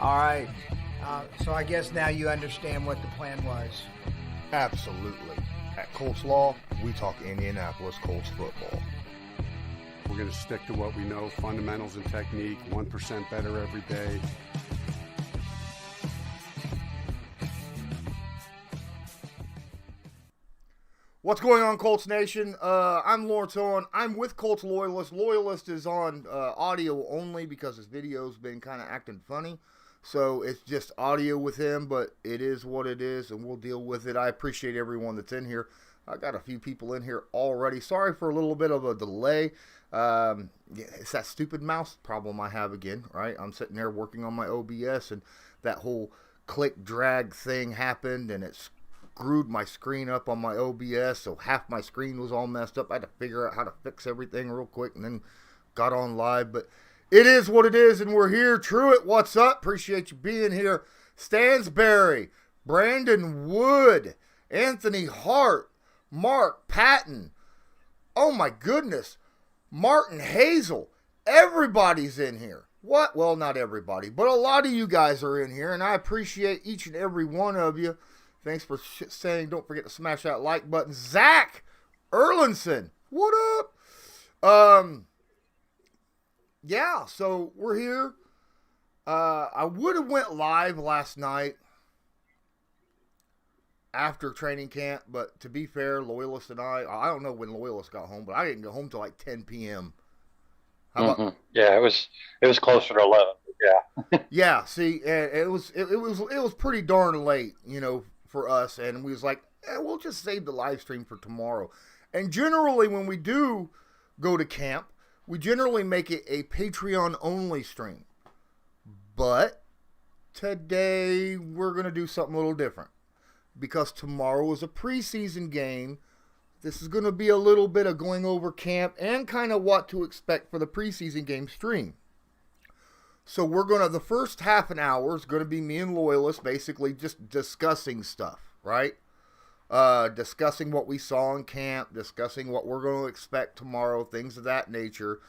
All right. So I guess now you understand what the plan was. Absolutely. At Colts Law, we talk Indianapolis Colts football. We're going to stick to what we know, fundamentals and technique, 1% better every day. What's going on, Colts Nation? I'm Lawrence Owen. I'm with Colts Loyalist. Loyalist is on audio only because his video's been kind of acting funny. So it's just audio with him, but it is what it is, and we'll deal with it. I appreciate everyone that's in here. I got a few people in here already. Sorry for a little bit of a delay. Yeah, it's that stupid mouse problem I have again, right? I'm sitting there working on my OBS, and that whole click drag thing happened, and it screwed my screen up on my OBS, so half my screen was all messed up. I had to figure out how to fix everything real quick, and then got on live, but it is what it is, and we're here. Truett, what's up? Appreciate you being here. Stansberry, Brandon Wood, Anthony Hart, Mark Patton. Oh my goodness. Martin Hazel. Everybody's in here. What? Well, not everybody, but a lot of you guys are in here, and I appreciate each and every one of you. Thanks for saying, don't forget to smash that like button. Zach Erlinson, what up? Yeah, so we're here. I would have went live last night after training camp, but to be fair, Loyalist and I don't know when Loyalist got home, but I didn't go home till like 10 p.m. How about? Yeah, it was closer to 11. Yeah. Yeah, see, it was pretty darn late, for us, and we was like, we'll just save the live stream for tomorrow. And generally, when we do go to camp, we generally make it a Patreon-only stream. But today, we're going to do something a little different. Because tomorrow is a preseason game. This is going to be a little bit of going over camp and kind of what to expect for the preseason game stream. So the first half an hour is going to be me and Loyalist basically just discussing stuff, right? Discussing what we saw in camp, discussing what we're going to expect tomorrow, things of that nature.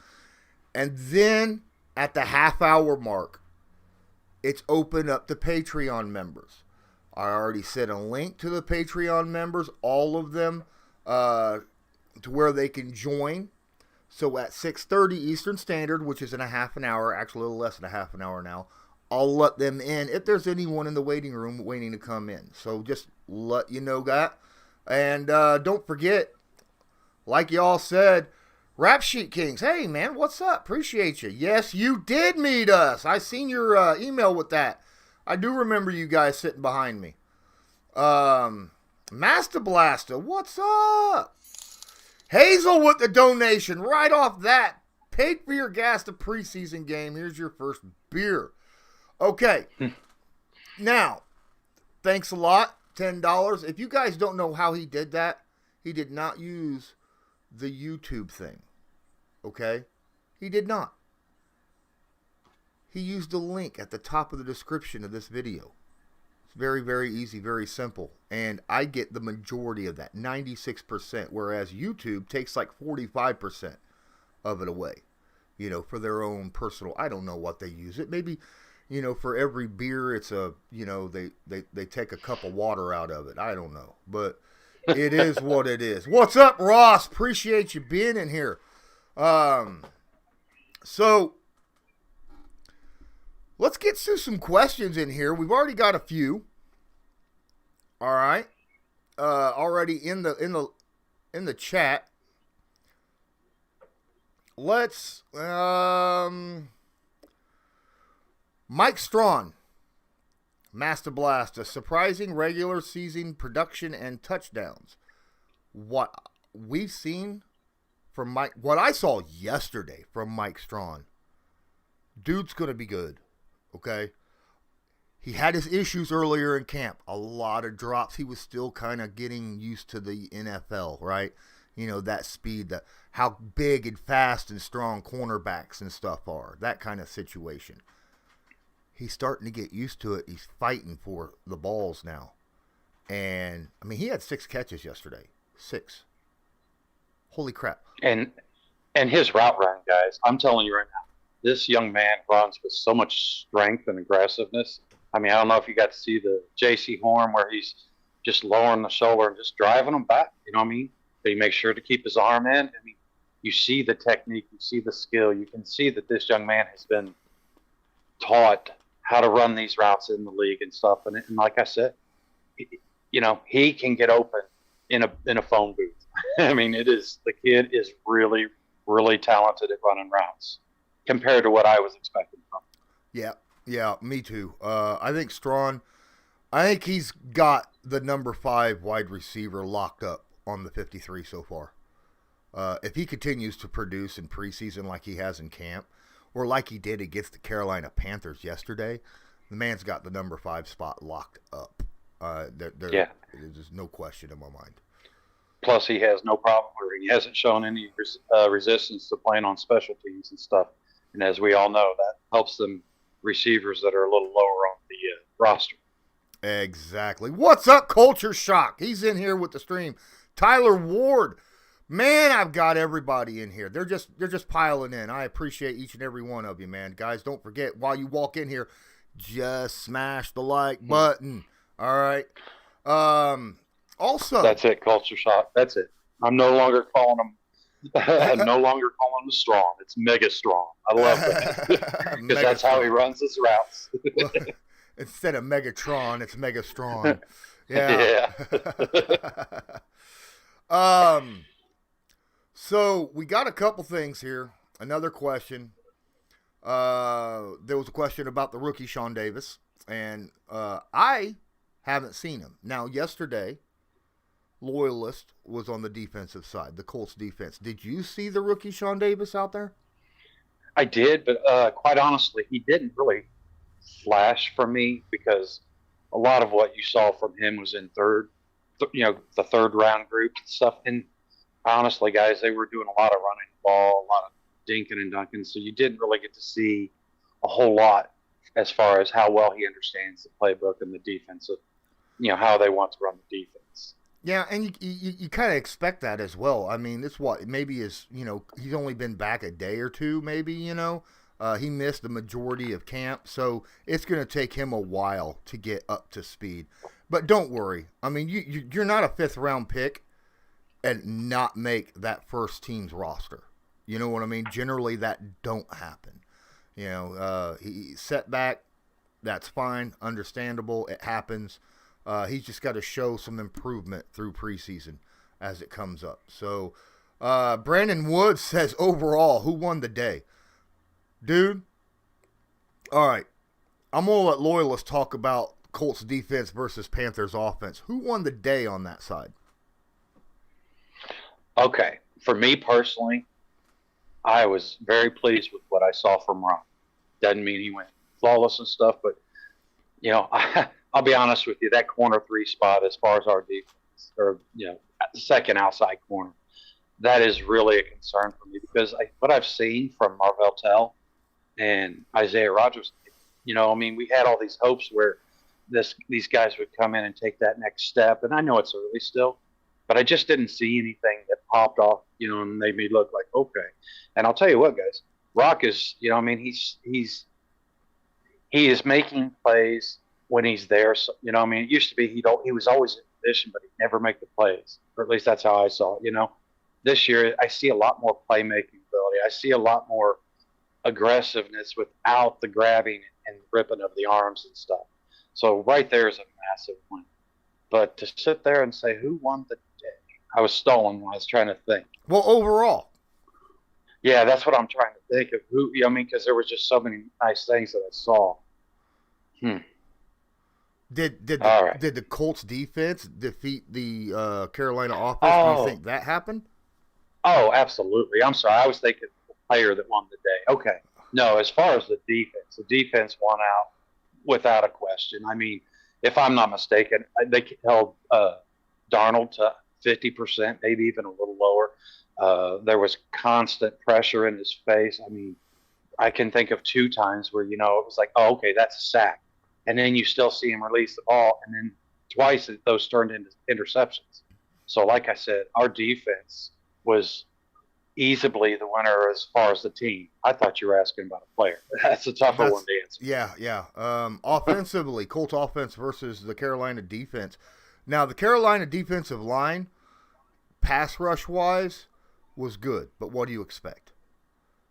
And then at the half hour mark, it's open up to Patreon members. I already sent a link to the Patreon members, all of them, to where they can join. So at 6:30 Eastern Standard, which is in a half an hour, actually a little less than a half an hour now, I'll let them in if there's anyone in the waiting room waiting to come in. So just let you know that. And don't forget, like y'all said, Rap Sheet Kings. Hey, man, what's up? Appreciate you. Yes, you did meet us. I seen your email with that. I do remember you guys sitting behind me. Master Blaster, what's up? Hazel with the donation right off that. Paid for your gas to preseason game. Here's your first beer. Okay. Now, thanks a lot. $10. If you guys don't know how he did that, he did not use the YouTube thing. Okay? He did not. He used a link at the top of the description of this video. It's very, very easy, very simple. And I get the majority of that, 96%, whereas YouTube takes like 45% of it away, for their own personal, I don't know what they use it. Maybe, for every beer, it's they take a cup of water out of it. I don't know. But it is what it is. What's up, Ross? Appreciate you being in here. So let's get to some questions in here. We've already got a few. All right. Already in the chat. Let's Mike Strawn, Master Blast, a surprising regular season production and touchdowns. What we've seen from Mike, what I saw yesterday from Mike Strawn, dude's going to be good. Okay. He had his issues earlier in camp. A lot of drops. He was still kind of getting used to the NFL, right? That speed, how big and fast and strong cornerbacks and stuff are. That kind of situation. He's starting to get used to it. He's fighting for the balls now. And, he had 6 catches yesterday. 6. Holy crap. And his route run, guys, I'm telling you right now, this young man runs with so much strength and aggressiveness. I mean, I don't know if you got to see the J.C. Horn where he's just lowering the shoulder and just driving him back. You know what I mean? But he makes sure to keep his arm in. I mean, you see the technique, you see the skill. You can see that this young man has been taught how to run these routes in the league and stuff. And like I said, he can get open in a phone booth. I mean, the kid is really, really talented at running routes compared to what I was expecting from him. Yeah, me too. I think Strachan, he's got the number 5 wide receiver locked up on the 53 so far. If he continues to produce in preseason like he has in camp, or like he did against the Carolina Panthers yesterday, the man's got the number 5 spot locked up. There's no question in my mind. Plus, he has no problem, or he hasn't shown any resistance to playing on special teams and stuff. And as we all know, that helps them receivers that are a little lower on the roster. Exactly. What's up, Culture Shock? He's in here with the stream. Tyler Ward. Man, I've got everybody in here. They're just piling in. I appreciate each and every one of you, man. Guys, don't forget, while you walk in here, just smash the like button. All right. Also, that's it, Culture Shock. That's it. I'm no longer calling them. I'm no longer calling him strong. It's mega strong. I love that because that's how he runs his routes. Well, instead of Megatron, it's Mega Strong. Yeah. So we got a couple things here. Another question. There was a question about the rookie Shawn Davis, and I haven't seen him. Now, yesterday, Loyalist was on the defensive side, the Colts defense. Did you see the rookie Shawn Davis out there? I did, but quite honestly, he didn't really flash for me because a lot of what you saw from him was in the third round group and stuff. And honestly, guys, they were doing a lot of running the ball, a lot of dinking and dunking, so you didn't really get to see a whole lot as far as how well he understands the playbook and the defensive, how they want to run the defense. Yeah, and you kind of expect that as well. I mean, it's maybe he's only been back a day or two, maybe, he missed the majority of camp, so it's going to take him a while to get up to speed. But don't worry. I mean, you're not a 5th-round pick and not make that first team's roster. You know what I mean? Generally, that don't happen. He setback, that's fine, understandable, it happens. He's just got to show some improvement through preseason as it comes up. So, Brandon Woods says, overall, who won the day? Dude, all right, I'm going to let Loyalist talk about Colts defense versus Panthers offense. Who won the day on that side? Okay, for me personally, I was very pleased with what I saw from Ron. Doesn't mean he went flawless and stuff, but, I'll be honest with you, that corner 3 spot as far as our defense, or, second outside corner, that is really a concern for me because what I've seen from Marvell Tell and Isaiah Rodgers, we had all these hopes where these guys would come in and take that next step, and I know it's early still, but I just didn't see anything that popped off, and made me look like, okay. And I'll tell you what, guys, Rock is, he is making plays when he's there. So, it used to be he was always in position, but he'd never make the plays, or at least that's how I saw it. This year I see a lot more playmaking ability. I see a lot more aggressiveness without the grabbing and ripping of the arms and stuff. So right there is a massive win. But to sit there and say who won the day, I was stolen when I was trying to think. Well, overall. Yeah, that's what I'm trying to think of. Who, because there was just so many nice things that I saw. Did the Colts defense defeat the Carolina offense? Do you think that happened? Oh, absolutely. I'm sorry. I was thinking the player that won the day. Okay. No, as far as the defense won out without a question. I mean, if I'm not mistaken, they held Darnold to 50%, maybe even a little lower. There was constant pressure in his face. I mean, I can think of 2 times where, it was like, oh, okay, that's a sack. And then you still see him release the ball, and then twice those turned into interceptions. So like I said, our defense was easily the winner as far as the team. I thought you were asking about a player. That's a tougher one to answer. Yeah. Offensively, Colts offense versus the Carolina defense. Now, the Carolina defensive line, pass rush wise, was good. But what do you expect?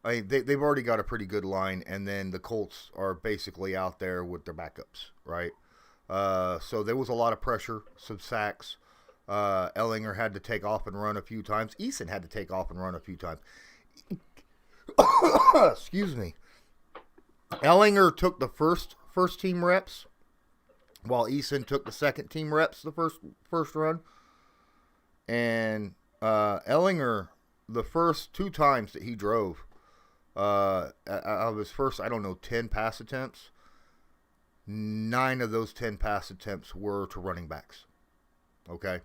I mean, they've already got a pretty good line, and then the Colts are basically out there with their backups, right? So there was a lot of pressure, some sacks. Ellinger had to take off and run a few times. Eason had to take off and run a few times. Excuse me. Ellinger took the first team reps, while Eason took the second team reps the first run. And Ellinger, the first 2 times that he drove, of his first, 10 pass attempts, 9 of those 10 pass attempts were to running backs. Okay?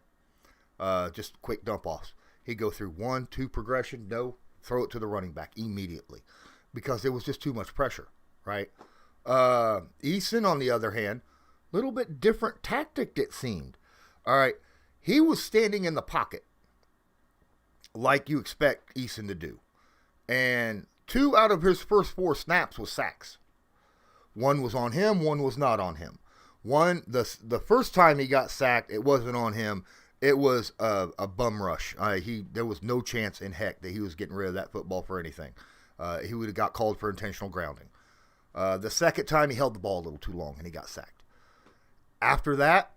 Just quick dump offs. He'd go through 1, 2 progression, no, throw it to the running back immediately because there was just too much pressure, right? Eason, on the other hand, a little bit different tactic, it seemed. All right, he was standing in the pocket like you expect Eason to do. And 2 out of his first 4 snaps was sacks. 1 was on him, 1 was not on him. The first time he got sacked, it wasn't on him. It was a bum rush. There was no chance in heck that he was getting rid of that football for anything. He would have got called for intentional grounding. The second time, he held the ball a little too long, and he got sacked. After that,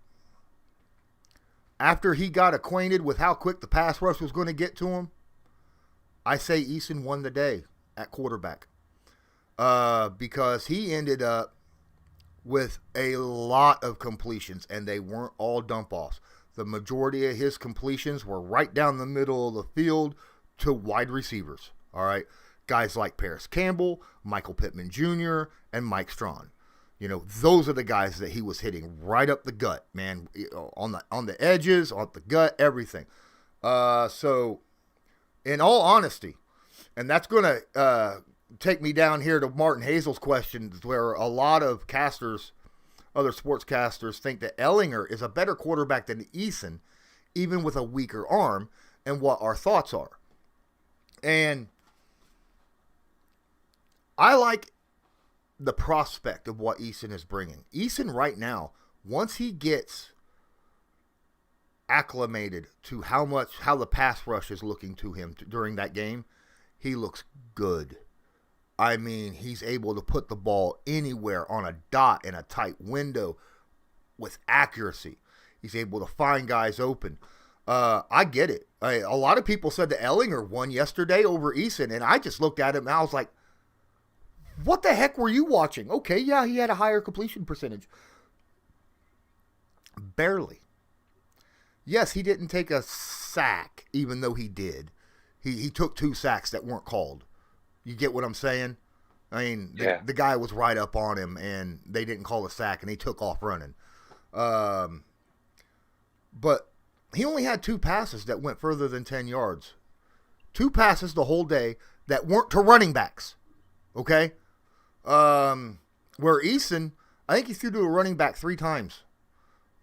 after he got acquainted with how quick the pass rush was going to get to him, I say Eason won the day at quarterback. Because he ended up with a lot of completions, and they weren't all dump-offs. The majority of his completions were right down the middle of the field to wide receivers, all right? Guys like Paris Campbell, Michael Pittman Jr., and Mike Strachan. You know, those are the guys that he was hitting right up the gut, man, on the edges, on the gut, everything. So, in all honesty, and that's going to take me down here to Martin Hazel's question, where a lot of casters, other sportscasters, think that Ellinger is a better quarterback than Eason, even with a weaker arm, and what our thoughts are. And I like the prospect of what Eason is bringing. Eason right now, once he gets acclimated to how the pass rush is looking to him during that game, he looks good. I mean, he's able to put the ball anywhere on a dot in a tight window with accuracy. He's able to find guys open. I get it. A lot of people said that Ellinger won yesterday over Eason, and I just looked at him and I was like, what the heck were you watching? Okay, yeah, he had a higher completion percentage. Barely. Yes, he didn't take a sack, even though he did. He took 2 sacks that weren't called. You get what I'm saying? I mean, the guy was right up on him, and they didn't call a sack, and he took off running. But he only had 2 passes that went further than 10 yards. 2 passes the whole day that weren't to running backs. Okay? Where Eason, I think he threw to a running back 3 times.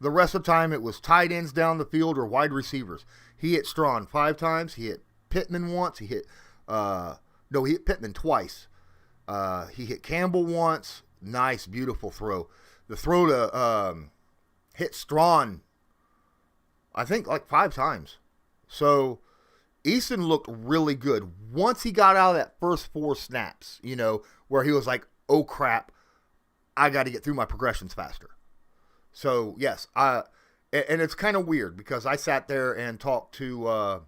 The rest of the time, it was tight ends down the field or wide receivers. He hit Strachan 5 times. He hit Pittman once. He hit Pittman twice. He hit Campbell once. Nice, beautiful throw. The throw to hit Strachan, I think, like 5 times. So Eason looked really good once he got out of that first 4 snaps, you know, where he was like, oh, crap, I got to get through my progressions faster. So, yes, and it's kind of weird because I sat there and talked to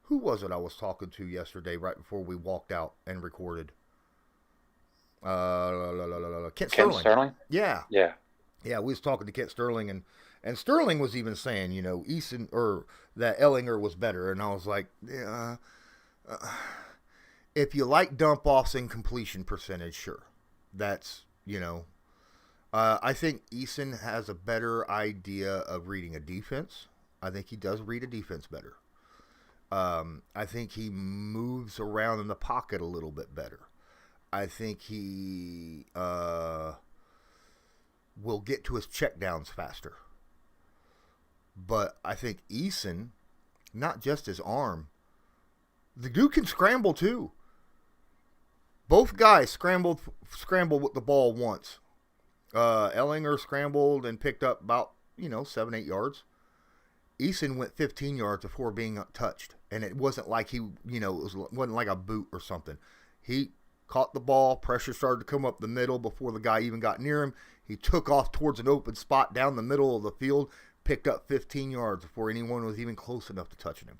who was it I was talking to yesterday right before we walked out and recorded? Kent Sterling. Yeah. Yeah, we was talking to Kent Sterling, and Sterling was even saying, you know, Eason or that Ellinger was better, and I was like, yeah, if you like dump offs and completion percentage, sure, that's, you know, I think Eason has a better idea of reading a defense. I think he does read a defense better. I think he moves around in the pocket a little bit better. I think he will get to his checkdowns faster. But I think Eason, not just his arm, The dude can scramble too. Both guys scrambled with the ball once. Ellinger scrambled and picked up about 7-8 yards. Eason went 15 yards before being touched, and it wasn't like he wasn't like a boot or something. He caught the ball, pressure started to come up the middle before the guy even got near him. He took off towards an open spot down the middle of the field, picked up 15 yards before anyone was even close enough to touching him.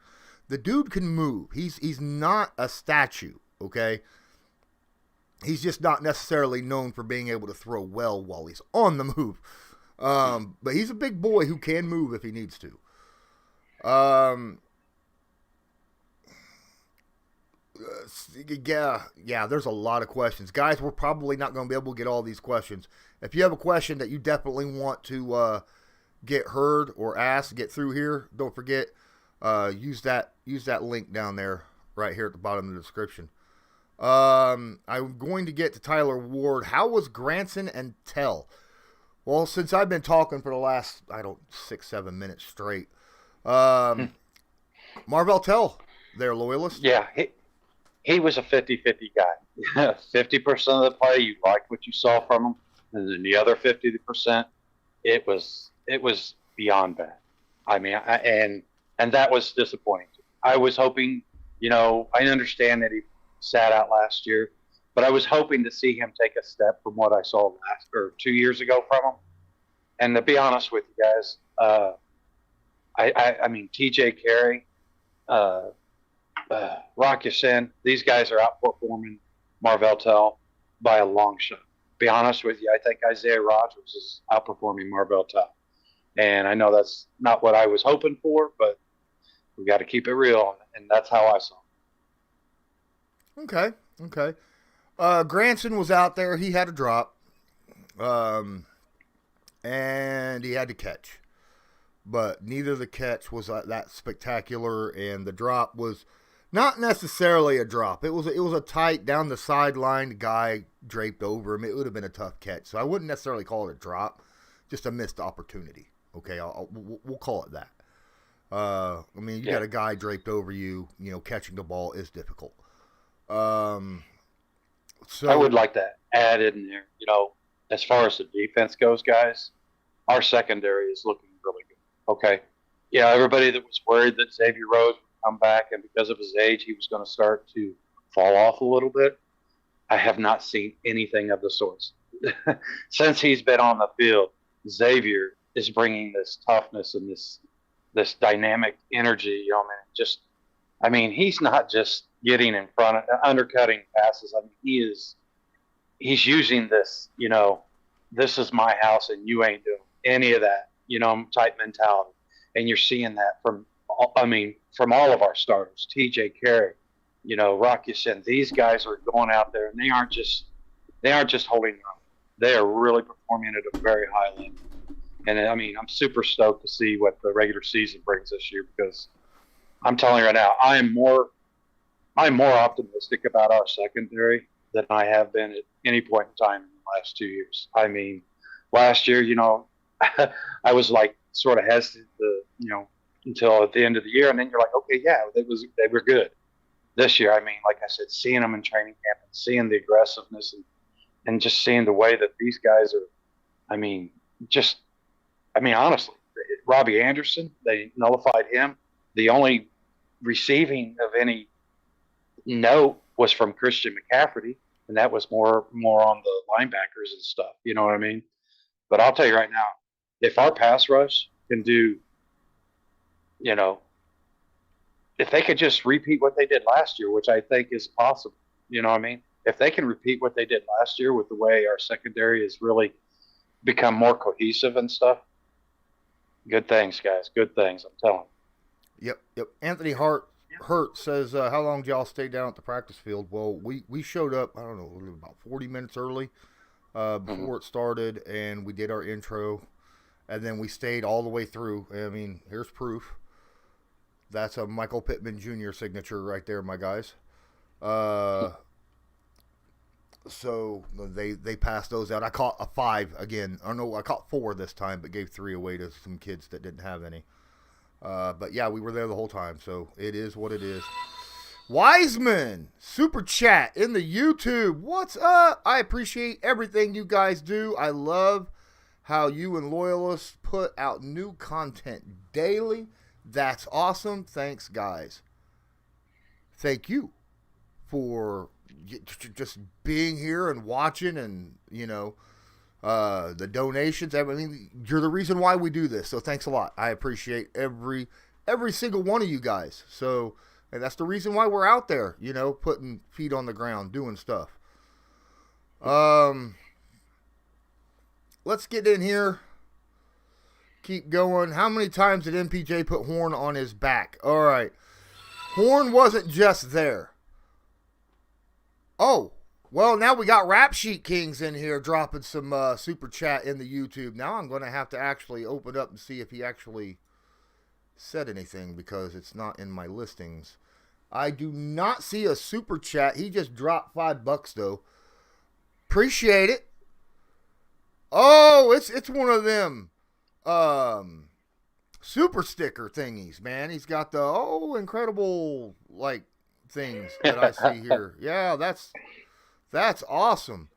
The dude can move. He's not a statue, okay? He's just not necessarily known for being able to throw well while he's on the move. But he's a big boy who can move if he needs to. Yeah, there's a lot of questions. Guys, we're probably not going to be able to get all these questions. If you have a question that you definitely want to get heard or asked, get through here, don't forget, use that link down there right here at the bottom of the description. I'm going to get to Tyler Ward. How was Granson and Tell? Well, since I've been talking for the last, 6-7 minutes straight, Marvell Tell, their Loyalist. Yeah, he was a 50-50 guy. 50% of the play, you liked what you saw from him, and then the other 50%, it was beyond bad. I mean, and that was disappointing. I was hoping, I understand that he sat out last year, but I was hoping to see him take a step from what I saw 2 years ago from him. And to be honest with you guys, I mean, TJ Carey, Rock Ya-Sin, these guys are outperforming Marvell Tell by a long shot. Be honest with you, I think Isaiah Rogers is outperforming Marvell Tell. And I know that's not what I was hoping for, but we got to keep it real, and that's how I saw it. Okay. Granson was out there. He had a drop. And he had to catch. But neither the catch was that spectacular, and the drop was not necessarily a drop. It was a tight down the sideline guy draped over him. It would have been a tough catch. So I wouldn't necessarily call it a drop, just a missed opportunity. Okay, we'll call it that. I mean, you got a guy draped over you. Catching the ball is difficult. So I would like to add in there, as far as the defense goes, guys, our secondary is looking really good. Okay. Yeah, everybody that was worried that Xavier Rhodes would come back and because of his age he was going to start to fall off a little bit. I have not seen anything of the sorts. Since he's been on the field, Xavier is bringing this toughness and this dynamic energy. He's not just getting in front of undercutting passes. I mean, he's using this, this is my house and you ain't doing any of that, type mentality. And you're seeing that from all of our starters, TJ Carey, Rock Ya-Sin. These guys are going out there and they aren't just holding their own. They are really performing at a very high level. And I'm super stoked to see what the regular season brings this year, because I'm telling you right now, I'm more optimistic about our secondary than I have been at any point in time in the last 2 years. I mean, last year, I was like sort of hesitant to, until at the end of the year, and then you're like, okay, yeah, they were good. This year, like I said, seeing them in training camp and seeing the aggressiveness and just seeing the way that these guys are, honestly, Robbie Anderson, they nullified him. The only receiving of any note was from Christian McCaffrey, and that was more on the linebackers and stuff. You know what I mean? But I'll tell you right now, if our pass rush can do, if they could just repeat what they did last year, which I think is possible, if they can repeat what they did last year with the way our secondary has really become more cohesive and stuff, good things, guys. Good things, I'm telling you. Yep. Anthony Hurt says, how long did y'all stay down at the practice field? Well, we showed up, I don't know, about 40 minutes early before it started, and we did our intro, and then we stayed all the way through. Here's proof. That's a Michael Pittman Jr. signature right there, my guys. So they passed those out. I caught a 5 again. I caught 4 this time, but gave 3 away to some kids that didn't have any. But yeah, we were there the whole time, so it is what it is. Wiseman, super chat in the YouTube. What's up? I appreciate everything you guys do. I love how you and Loyalist put out new content daily. That's awesome. Thanks, guys. Thank you for just being here and watching and, the donations. I mean, you're the reason why we do this. So thanks a lot. I appreciate every single one of you guys. So, and that's the reason why we're out there, putting feet on the ground, doing stuff. Let's get in here. Keep going. How many times did MPJ put Horn on his back? All right. Horn wasn't just there. Oh, well, now we got Rap Sheet Kings in here dropping some super chat in the YouTube. Now I'm going to have to actually open up and see if he actually said anything because it's not in my listings. I do not see a super chat. He just dropped $5 though. Appreciate it. Oh, it's one of them super sticker thingies, man. He's got the incredible things that I see here. Yeah, that's awesome.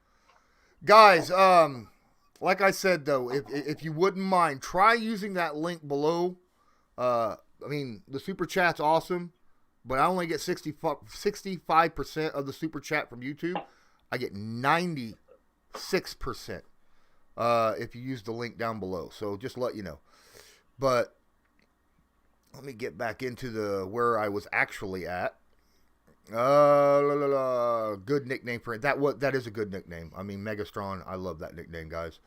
Guys, like I said though, if you wouldn't mind, try using that link below. The super chat's awesome, but I only get 65% of the super chat from YouTube. I get 96% if you use the link down below. So just let you know. But let me get back into where I was actually at. Good nickname for it. That is a good nickname. I mean, Megastrong, I love that nickname, guys.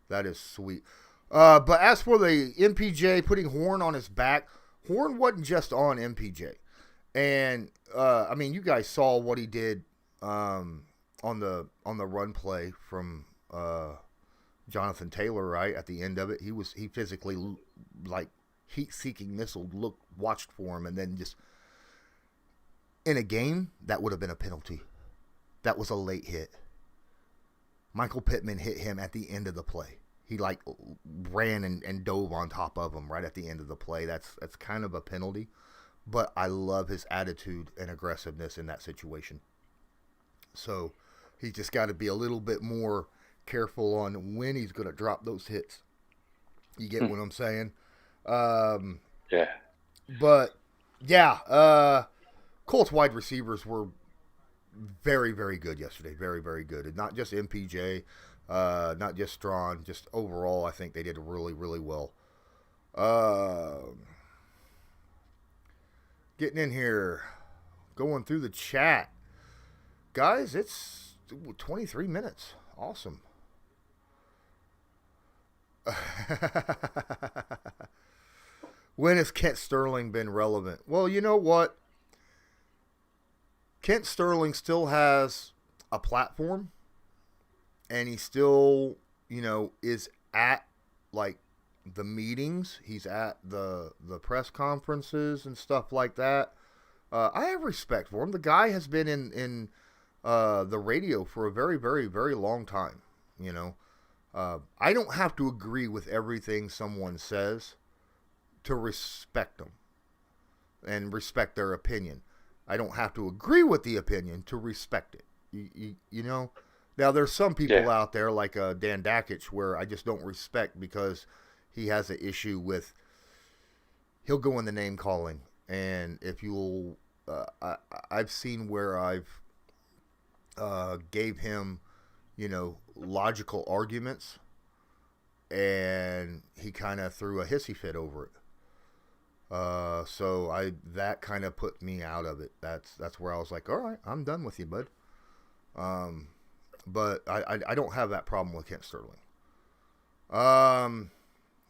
That is sweet. But as for the MPJ putting Horn on his back, Horn wasn't just on MPJ. And you guys saw what he did on the run play from Jonathan Taylor, right? At the end of it, he physically heat-seeking missile watched for him, and then just in a game that would have been a penalty. That was a late hit. Michael Pittman hit him at the end of the play. He ran and dove on top of him right at the end of the play. That's kind of a penalty, but I love his attitude and aggressiveness in that situation. So he's just got to be a little bit more careful on when he's going to drop those hits. You get what I'm saying? Yeah. But yeah, Colts wide receivers were very, very good yesterday. Very, very good. And not just MPJ, not just Strachan, just overall, I think they did really, really well. Getting in here, going through the chat. Guys, it's 23 minutes. Awesome. When has Kent Sterling been relevant? Well, you know what? Kent Sterling still has a platform, and he still, is at the meetings. He's at the press conferences and stuff like that. I have respect for him. The guy has been in the radio for a very, very, very long time. I don't have to agree with everything someone says to respect them and respect their opinion. I don't have to agree with the opinion to respect it. You know? Now, there's some people out there like Dan Dakich where I just don't respect because he has an issue with, he'll go in the name calling. And if you'll, I've seen where I've gave him, logical arguments, and he kind of threw a hissy fit over it. So that kind of put me out of it. That's where I was like, all right, I'm done with you, bud. But I don't have that problem with Kent Sterling.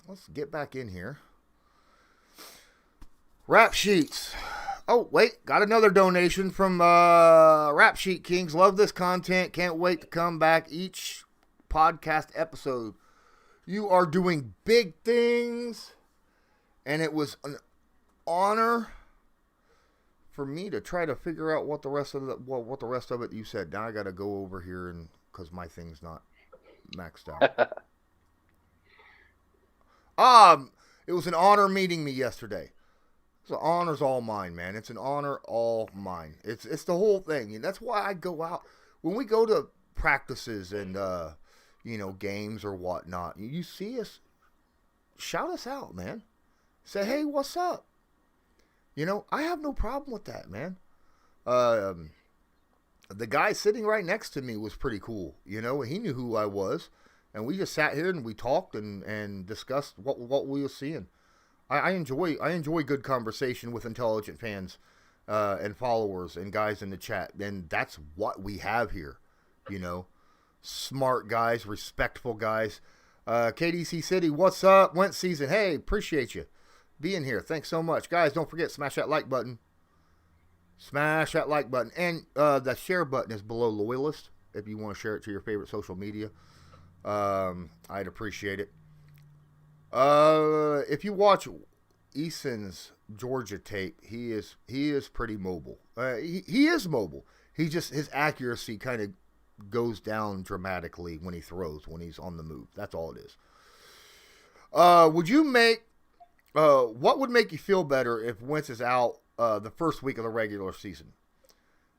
Let's get back in here. Rap Sheets. Oh, wait, got another donation from Rap Sheet Kings. Love this content. Can't wait to come back each podcast episode. You are doing big things, and it was an honor for me to try to figure out what the rest of it you said. Now I got to go over here and because my thing's not maxed out. It was an honor meeting me yesterday. The honor's all mine, man. It's an honor all mine. It's the whole thing. And that's why I go out. When we go to practices and, games or whatnot, you see us, shout us out, man. Say, hey, what's up? I have no problem with that, man. The guy sitting right next to me was pretty cool. He knew who I was. And we just sat here and we talked and discussed what we were seeing. I enjoy good conversation with intelligent fans and followers and guys in the chat. And that's what we have here. Smart guys, respectful guys. KDC City, what's up? Went season. Hey, appreciate you being here. Thanks so much. Guys, don't forget, smash that like button. Smash that like button. And the share button is below Loyalist if you want to share it to your favorite social media. I'd appreciate it. If you watch Eason's Georgia tape, he is pretty mobile. He is mobile. His accuracy kind of goes down dramatically when he throws, when he's on the move. That's all it is. What would make you feel better if Wentz is out the first week of the regular season?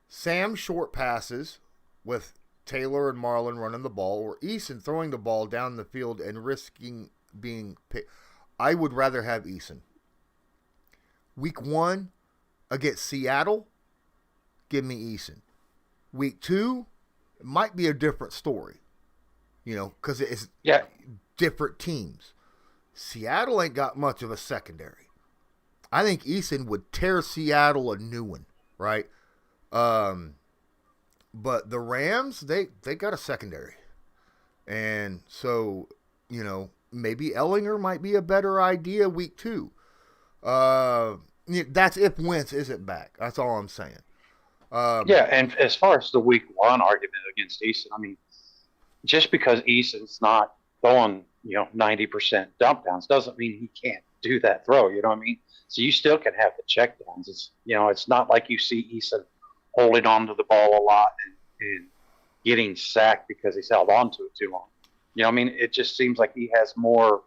Sam short passes with Taylor and Marlon running the ball, or Eason throwing the ball down the field and risking being picked? I would rather have Eason. Week 1 against Seattle, give me Eason. Week 2, it might be a different story, because it's different teams. Seattle ain't got much of a secondary. I think Eason would tear Seattle a new one, right? But the Rams, they got a secondary. And so, maybe Ellinger might be a better idea week 2. That's if Wentz isn't back. That's all I'm saying. And as far as the week 1 argument against Eason, I mean, just because Eason's not throwing, 90% dump downs doesn't mean he can't do that throw. You know what I mean? So you still can have the check downs. It's, it's not like you see Eason holding on to the ball a lot and getting sacked because he's held on to it too long. It just seems like he has more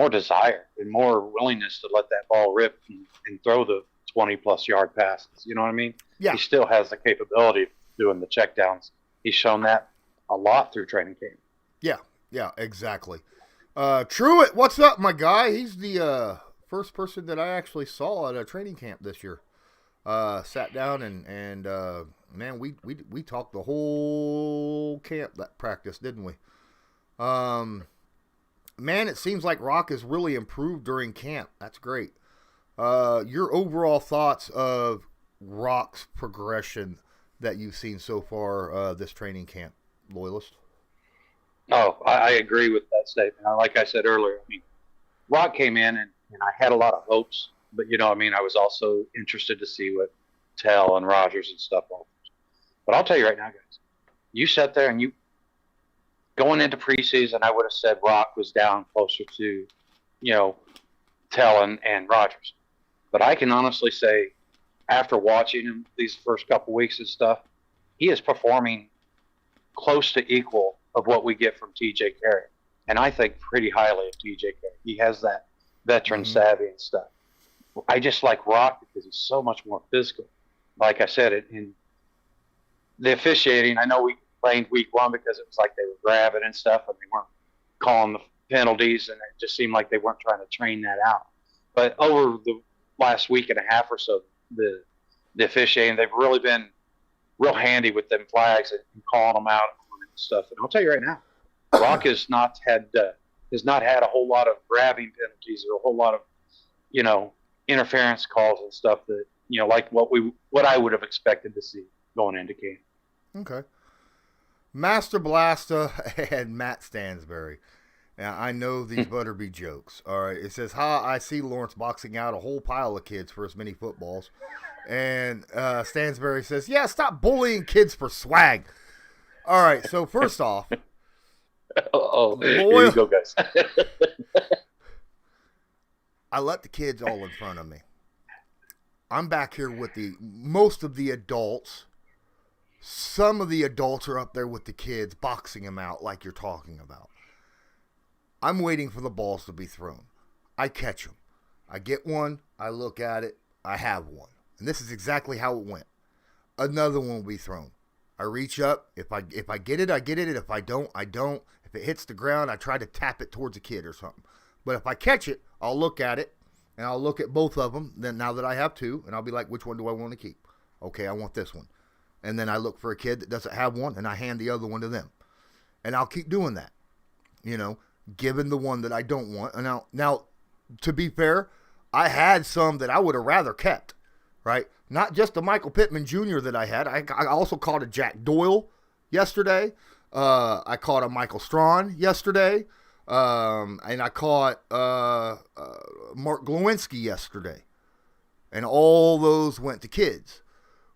desire and more willingness to let that ball rip and throw the 20-plus yard passes. You know what I mean? Yeah. He still has the capability of doing the checkdowns. He's shown that a lot through training camp. Yeah, exactly. Truitt, what's up, my guy? He's the first person that I actually saw at a training camp this year. Sat down and man, we talked the whole camp that practice, didn't we? Man, it seems like Rock has really improved during camp. That's great. Your overall thoughts of Rock's progression that you've seen so far this training camp, Loyalist? Oh, I agree with that statement. Like I said earlier, Rock came in and I had a lot of hopes, but I was also interested to see what Tell and Rogers and stuff offers. But I'll tell you right now, guys, you sat there and going into preseason, I would have said Rock was down closer to, Tell and Rogers. But I can honestly say, after watching him these first couple weeks and stuff, he is performing close to equal of what we get from TJ Carey. And I think pretty highly of TJ Carey. He has that veteran savvy and stuff. I just like Rock because he's so much more physical. Like I said, in the officiating, I know we played week 1 because it was like they were grabbing and stuff and they weren't calling the penalties, and it just seemed like they weren't trying to train that out. But over the last week and a half or so, the officiating, they've really been real handy with them flags and calling them out and stuff. And I'll tell you right now, Rock has not had a whole lot of grabbing penalties or a whole lot of, interference calls and stuff that, like what I would have expected to see going into camp. Okay. Master Blasta and Matt Stansberry. Now, I know these better be jokes. All right. It says, I see Lawrence boxing out a whole pile of kids for as many footballs. And Stansberry says, yeah, stop bullying kids for swag. All right. So, first off. Here you go, guys. I let the kids all in front of me. I'm back here with most of the adults. Some of the adults are up there with the kids, boxing them out like you're talking about. I'm waiting for the balls to be thrown. I catch them. I get one, I look at it, I have one. And this is exactly how it went. Another one will be thrown. I reach up. If I get it, I get it. If I don't, I don't. If it hits the ground, I try to tap it towards a kid or something. But if I catch it, I'll look at it, and I'll look at both of them. Then now that I have two, and I'll be like, which one do I want to keep? Okay, I want this one. And then I look for a kid that doesn't have one, and I hand the other one to them. And I'll keep doing that, giving the one that I don't want. And now, to be fair, I had some that I would have rather kept, right? Not just the Michael Pittman Jr. that I had. I also caught a Jack Doyle yesterday. I caught a Michael Strachan yesterday. And I caught Mark Glowinski yesterday. And all those went to kids.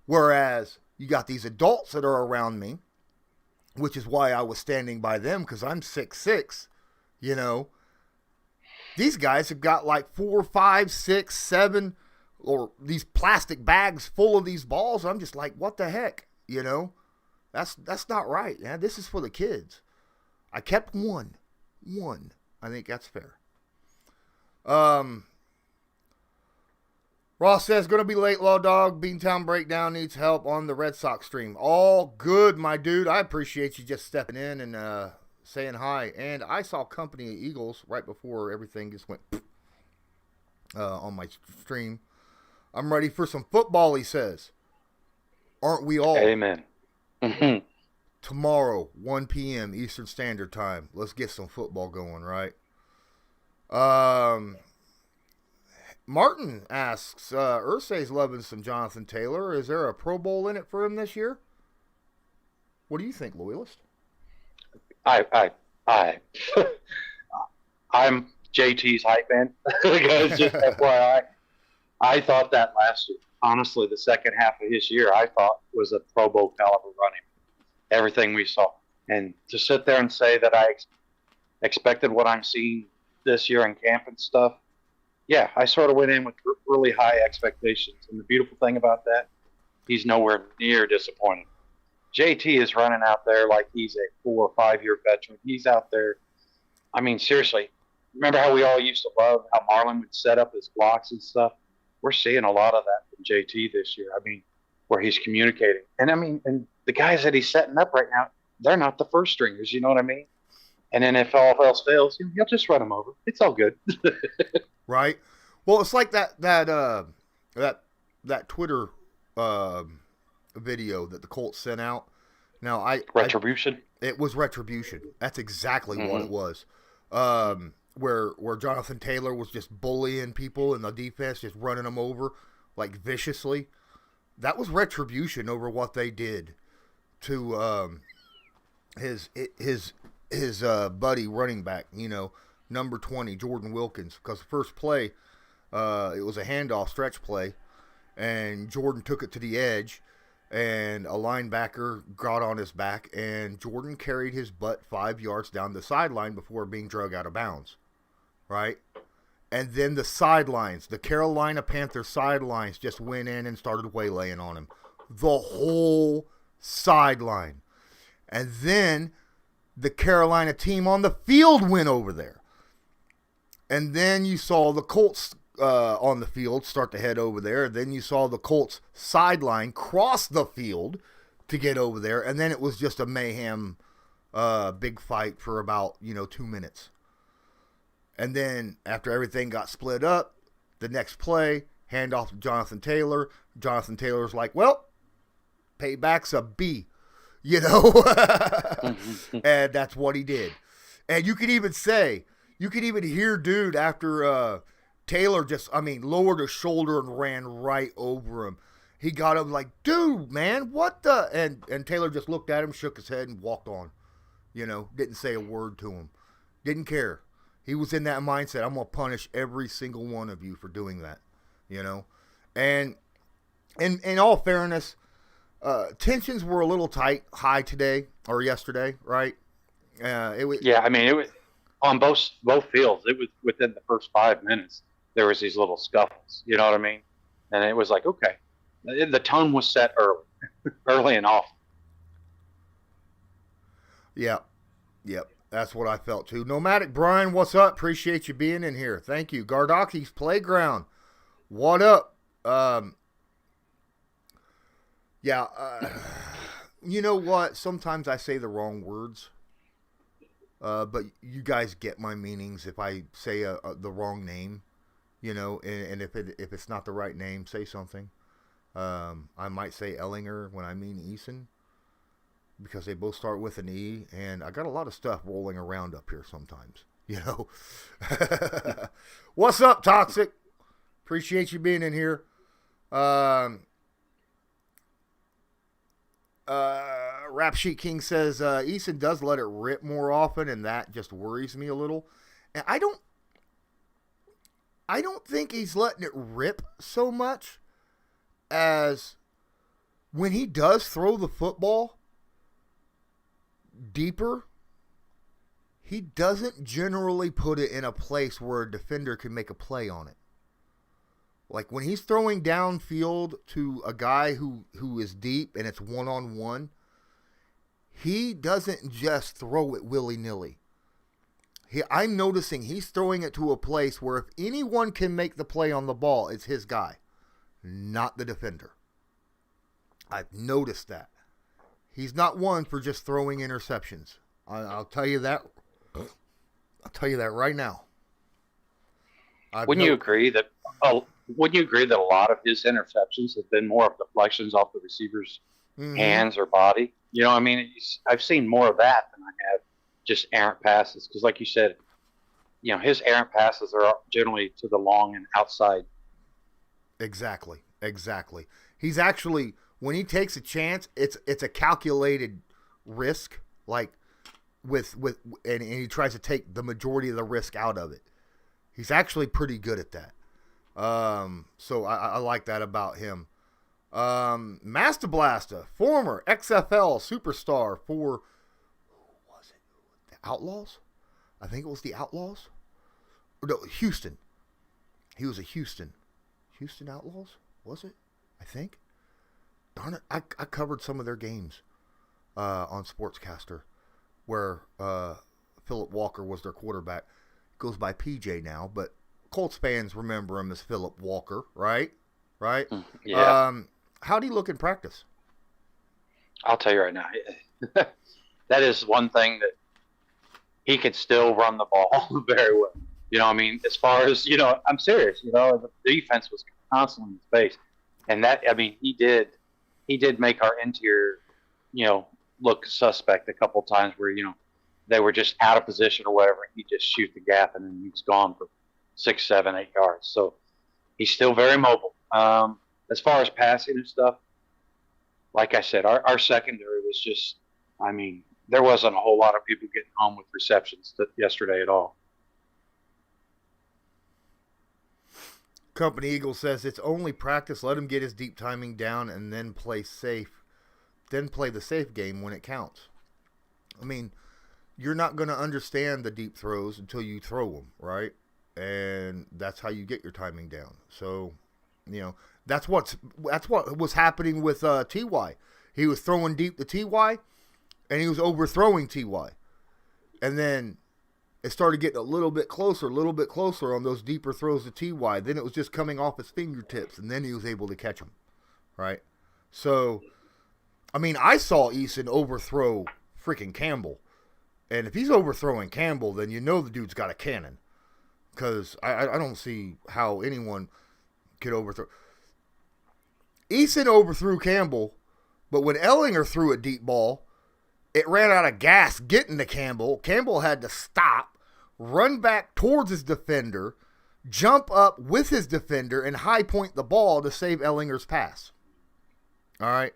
Whereas you got these adults that are around me, which is why I was standing by them, because I'm 6'6", These guys have got like 4, 5, 6, 7, or these plastic bags full of these balls. I'm just like, what the heck? That's not right, man. This is for the kids. I kept one. I think that's fair. Ross says, going to be late, Law Dog. Beantown Breakdown needs help on the Red Sox stream. All good, my dude. I appreciate you just stepping in and saying hi. And I saw Company of Eagles right before everything just went on my stream. I'm ready for some football, he says. Aren't we all? Amen. Tomorrow, 1 p.m. Eastern Standard Time. Let's get some football going, right? Martin asks, Ursay's loving some Jonathan Taylor. Is there a Pro Bowl in it for him this year? What do you think, Loyalist? I'm JT's hype man. Because just FYI, I thought that last year, honestly, the second half of his year, I thought was a Pro Bowl caliber running. Everything we saw. And to sit there and say that I expected what I'm seeing this year in camp and stuff, yeah, I sort of went in with really high expectations. And the beautiful thing about that, he's nowhere near disappointed. JT is running out there like he's a 4 or 5 year veteran. He's out there. I mean, seriously, remember how we all used to love how Marlon would set up his blocks and stuff? We're seeing a lot of that from JT this year. I mean, where he's communicating. And I mean, and the guys that he's setting up right now, they're not the first stringers, you know what I mean? And then if all else fails, he'll just run them over. It's all good. Right. Well, it's like that Twitter video that the Colts sent out. Now Retribution. It was retribution. That's exactly what it was. Where Jonathan Taylor was just bullying people and the defense just running them over like viciously. That was retribution over what they did to his buddy running back, number 20, Jordan Wilkins. Because the first play, it was a handoff stretch play, and Jordan took it to the edge, and a linebacker got on his back, and Jordan carried his butt 5 yards down the sideline before being drug out of bounds, right? And then the sidelines, the Carolina Panthers sidelines just went in and started waylaying on him. The whole sideline. And then the Carolina team on the field went over there. And then you saw the Colts on the field start to head over there. Then you saw the Colts sideline cross the field to get over there. And then it was just a mayhem big fight for about, 2 minutes. And then after everything got split up, the next play, handoff to Jonathan Taylor. Jonathan Taylor's like, well, payback's a B, And that's what he did. And you could even hear dude after Taylor lowered his shoulder and ran right over him. He got up like, dude, man, what the? And Taylor just looked at him, shook his head, and walked on. Didn't say a word to him. Didn't care. He was in that mindset. I'm going to punish every single one of you for doing that, And in all fairness, tensions were a little high today or yesterday, right? It was on both fields. It was within the first 5 minutes. There was these little scuffles, you know what I mean? And it was like, okay, the tone was set early and often. Yeah. That's what I felt too. Nomadic Brian, what's up? Appreciate you being in here. Thank you. Gardaki's Playground, what up? You know what? Sometimes I say the wrong words, but you guys get my meanings if I say the wrong name, you know. And if it's not the right name, say something. I might say Ellinger when I mean Eason, because they both start with an E, and I got a lot of stuff rolling around up here sometimes, you know. What's up, Toxic? Appreciate you being in here. Rap Sheet King says Eason does let it rip more often, and that just worries me a little. And I don't think he's letting it rip so much as when he does throw the football deeper, he doesn't generally put it in a place where a defender can make a play on it. Like when he's throwing downfield to a guy who is deep and it's one-on-one, he doesn't just throw it willy-nilly. I'm noticing he's throwing it to a place where if anyone can make the play on the ball, it's his guy, not the defender. I've noticed that. He's not one for just throwing interceptions. I'll tell you that. I'll tell you that right now. Wouldn't you agree that a lot of his interceptions have been more of deflections off the receiver's hands or body? You know, I mean, I've seen more of that than I have just errant passes. Because, like you said, you know, his errant passes are generally to the long and outside. Exactly. He's actually, when he takes a chance, it's a calculated risk, like and he tries to take the majority of the risk out of it. He's actually pretty good at that. So I like that about him. Master Blaster, former XFL superstar for, who was it? The Outlaws? I think it was the Outlaws. Or no, Houston. He was a Houston Outlaws, was it? I think. Darn it, I covered some of their games on Sportscaster, where Philip Walker was their quarterback. Goes by PJ now, but Colts fans remember him as Philip Walker, right? Yeah. How'd he look in practice? I'll tell you right now, that is one thing that he could still run the ball very well. You know, I mean, as far as, you know, I'm serious, you know, the defense was constantly in space. And that, I mean, he did make our interior, you know, look suspect a couple times where, you know, they were just out of position or whatever. He'd just shoot the gap and then he was gone for 6, 7, 8 yards. So he's still very mobile. As far as passing and stuff, like I said, our secondary was just, I mean, there wasn't a whole lot of people getting home with receptions yesterday at all. Company Eagle says it's only practice. Let him get his deep timing down and then play safe. Then play the safe game when it counts. I mean, you're not going to understand the deep throws until you throw them, right? And that's how you get your timing down. So, you know, that's what was happening with TY. He was throwing deep to TY, and he was overthrowing TY. And then it started getting a little bit closer on those deeper throws to TY. Then it was just coming off his fingertips, and then he was able to catch them, right? So, I mean, I saw Eason overthrow freaking Campbell. And if he's overthrowing Campbell, then you know the dude's got a cannon. Because I don't see how anyone could overthrow. Eason overthrew Campbell, but when Ellinger threw a deep ball, it ran out of gas getting to Campbell. Campbell had to stop, run back towards his defender, jump up with his defender, and high point the ball to save Ellinger's pass. All right?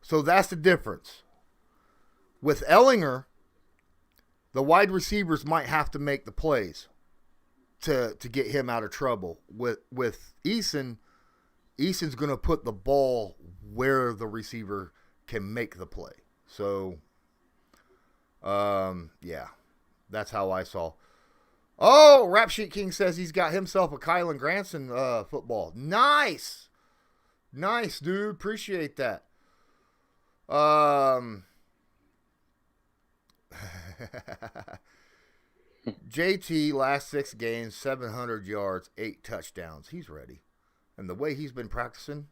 So that's the difference. With Ellinger, the wide receivers might have to make the plays to get him out of trouble. With Eason's going to put the ball where the receiver can make the play. So, yeah, that's how I saw. Oh, Rap Sheet King says he's got himself a Kylan Granson football. Nice, dude. Appreciate that. JT, last 6 games, 700 yards, 8 touchdowns. He's ready. And the way he's been practicing,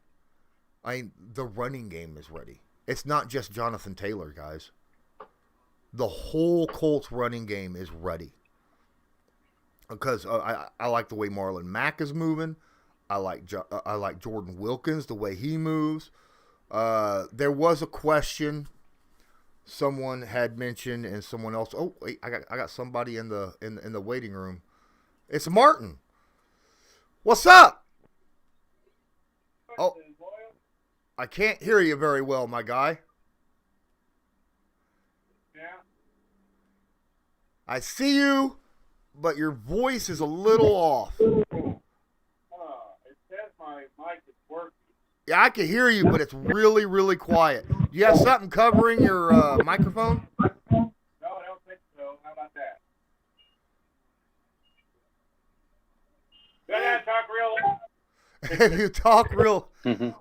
the running game is ready. It's not just Jonathan Taylor, guys. The whole Colts running game is ready. Because I like the way Marlon Mack is moving. I like Jordan Wilkins, the way he moves. There was a question someone had mentioned, and someone else. Oh, wait, I got somebody in the waiting room. It's Martin. What's up? Oh, I can't hear you very well, my guy. Yeah. I see you, but your voice is a little off. It says my mic is working. Yeah, I can hear you, but it's really, really quiet. Do you have something covering your microphone? No, I don't think so. How about that? Go ahead, talk real loud. If you talk real,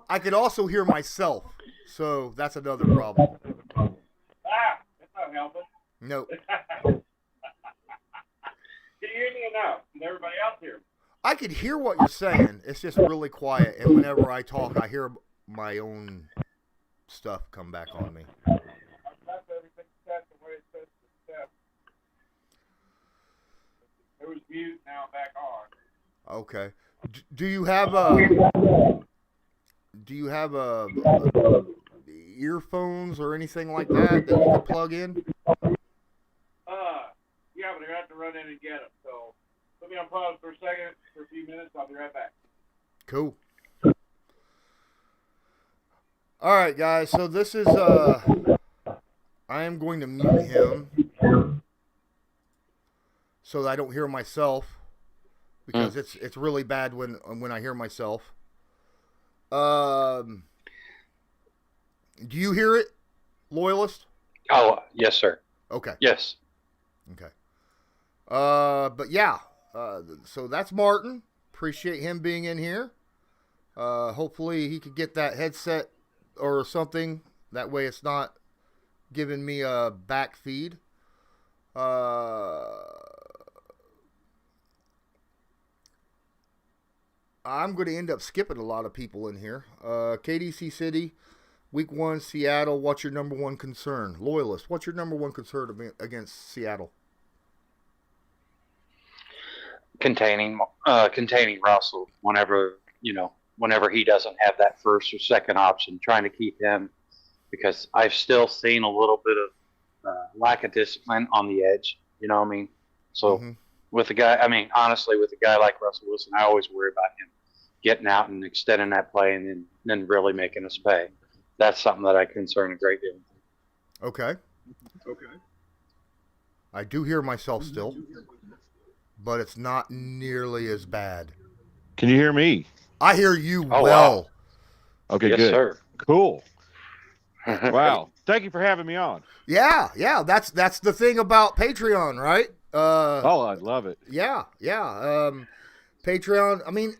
I could also hear myself, so that's another problem. That's not helping. No, Can you hear me enough? Can everybody else hear me? I could hear what you're saying. It's just really quiet, and whenever I talk, I hear my own stuff come back on me. I've left everything set the way it says to set. It was mute, now I'm back on. Okay. Do you have earphones or anything like that you can plug in? Yeah, but I have to run in and get them. So let me unpause for a second, for a few minutes. I'll be right back. Cool. All right, guys. So this is I am going to mute him so that I don't hear myself, because it's really bad when I hear myself. Do you hear it, Loyalist? Oh, yes, sir. Okay. Yes. Okay. But yeah, so that's Martin. Appreciate him being in here. Hopefully he could get that headset or something. That way it's not giving me a back feed. I'm going to end up skipping a lot of people in here. KDC City, Week 1, Seattle. What's your number one concern? Loyalist, what's your number one concern against Seattle? Containing Russell whenever he doesn't have that first or second option, trying to keep him, because I've still seen a little bit of lack of discipline on the edge. You know what I mean? So with a guy, honestly, with a guy like Russell Wilson, I always worry about him getting out and extending that play and then really making us pay. That's something that I concern a great deal. Okay. I do hear myself still, but it's not nearly as bad. Can you hear me? I hear you well. Wow. Okay, Yes, good. sir. Cool. Wow. Thank you for having me on. Yeah. That's the thing about Patreon, right? I love it. Yeah. Patreon.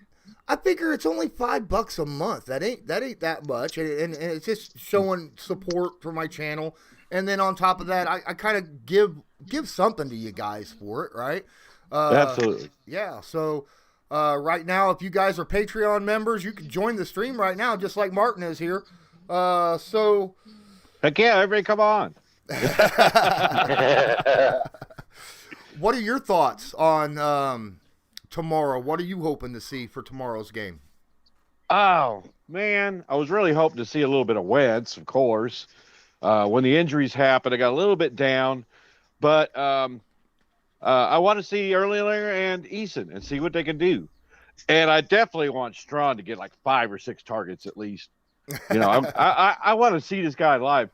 I figure it's only $5 a month. That ain't that much, and it's just showing support for my channel. And then on top of that, I kind of give something to you guys for it, right? Absolutely. Yeah. So right now, if you guys are Patreon members, you can join the stream right now, just like Martin is here. So. Heck yeah, everybody come on. What are your thoughts on tomorrow? What are you hoping to see for tomorrow's game? Oh, man. I was really hoping to see a little bit of Wentz, of course. When the injuries happened, I got a little bit down. But I want to see Erlinger and Eason and see what they can do. And I definitely want Strachan to get like 5 or 6 targets at least. I want to see this guy live.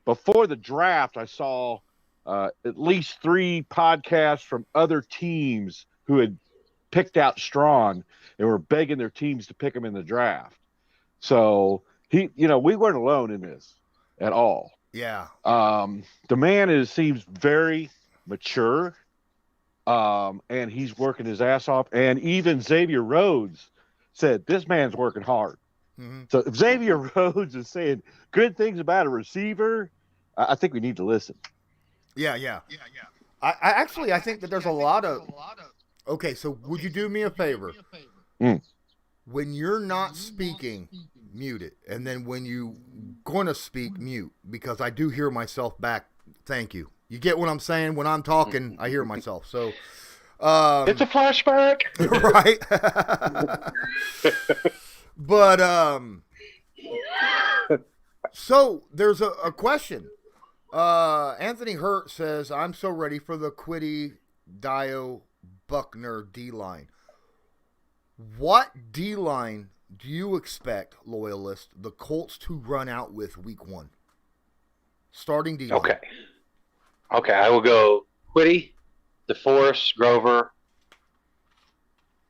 Before the draft, I saw at least 3 podcasts from other teams who had picked out Strachan and were begging their teams to pick him in the draft. So we weren't alone in this at all. Yeah. The man seems very mature, and he's working his ass off. And even Xavier Rhodes said this man's working hard. Mm-hmm. So if Xavier Rhodes is saying good things about a receiver, I think we need to listen. Yeah. I think that there's a lot of. Okay, so would you do me a favor? Mm. When you're not speaking, mute it, and then when you gonna speak, mute, because I do hear myself back. Thank you. You get what I'm saying? When I'm talking, I hear myself. So. It's a flashback. Right. But so there's a question. Anthony Hurt says, "I'm so ready for the Quiddy, Dio, Buckner D line. What D line do you expect, Loyalist, the Colts to run out with week 1? Starting D line." Okay. I will go Quiddy, DeForest, Grover,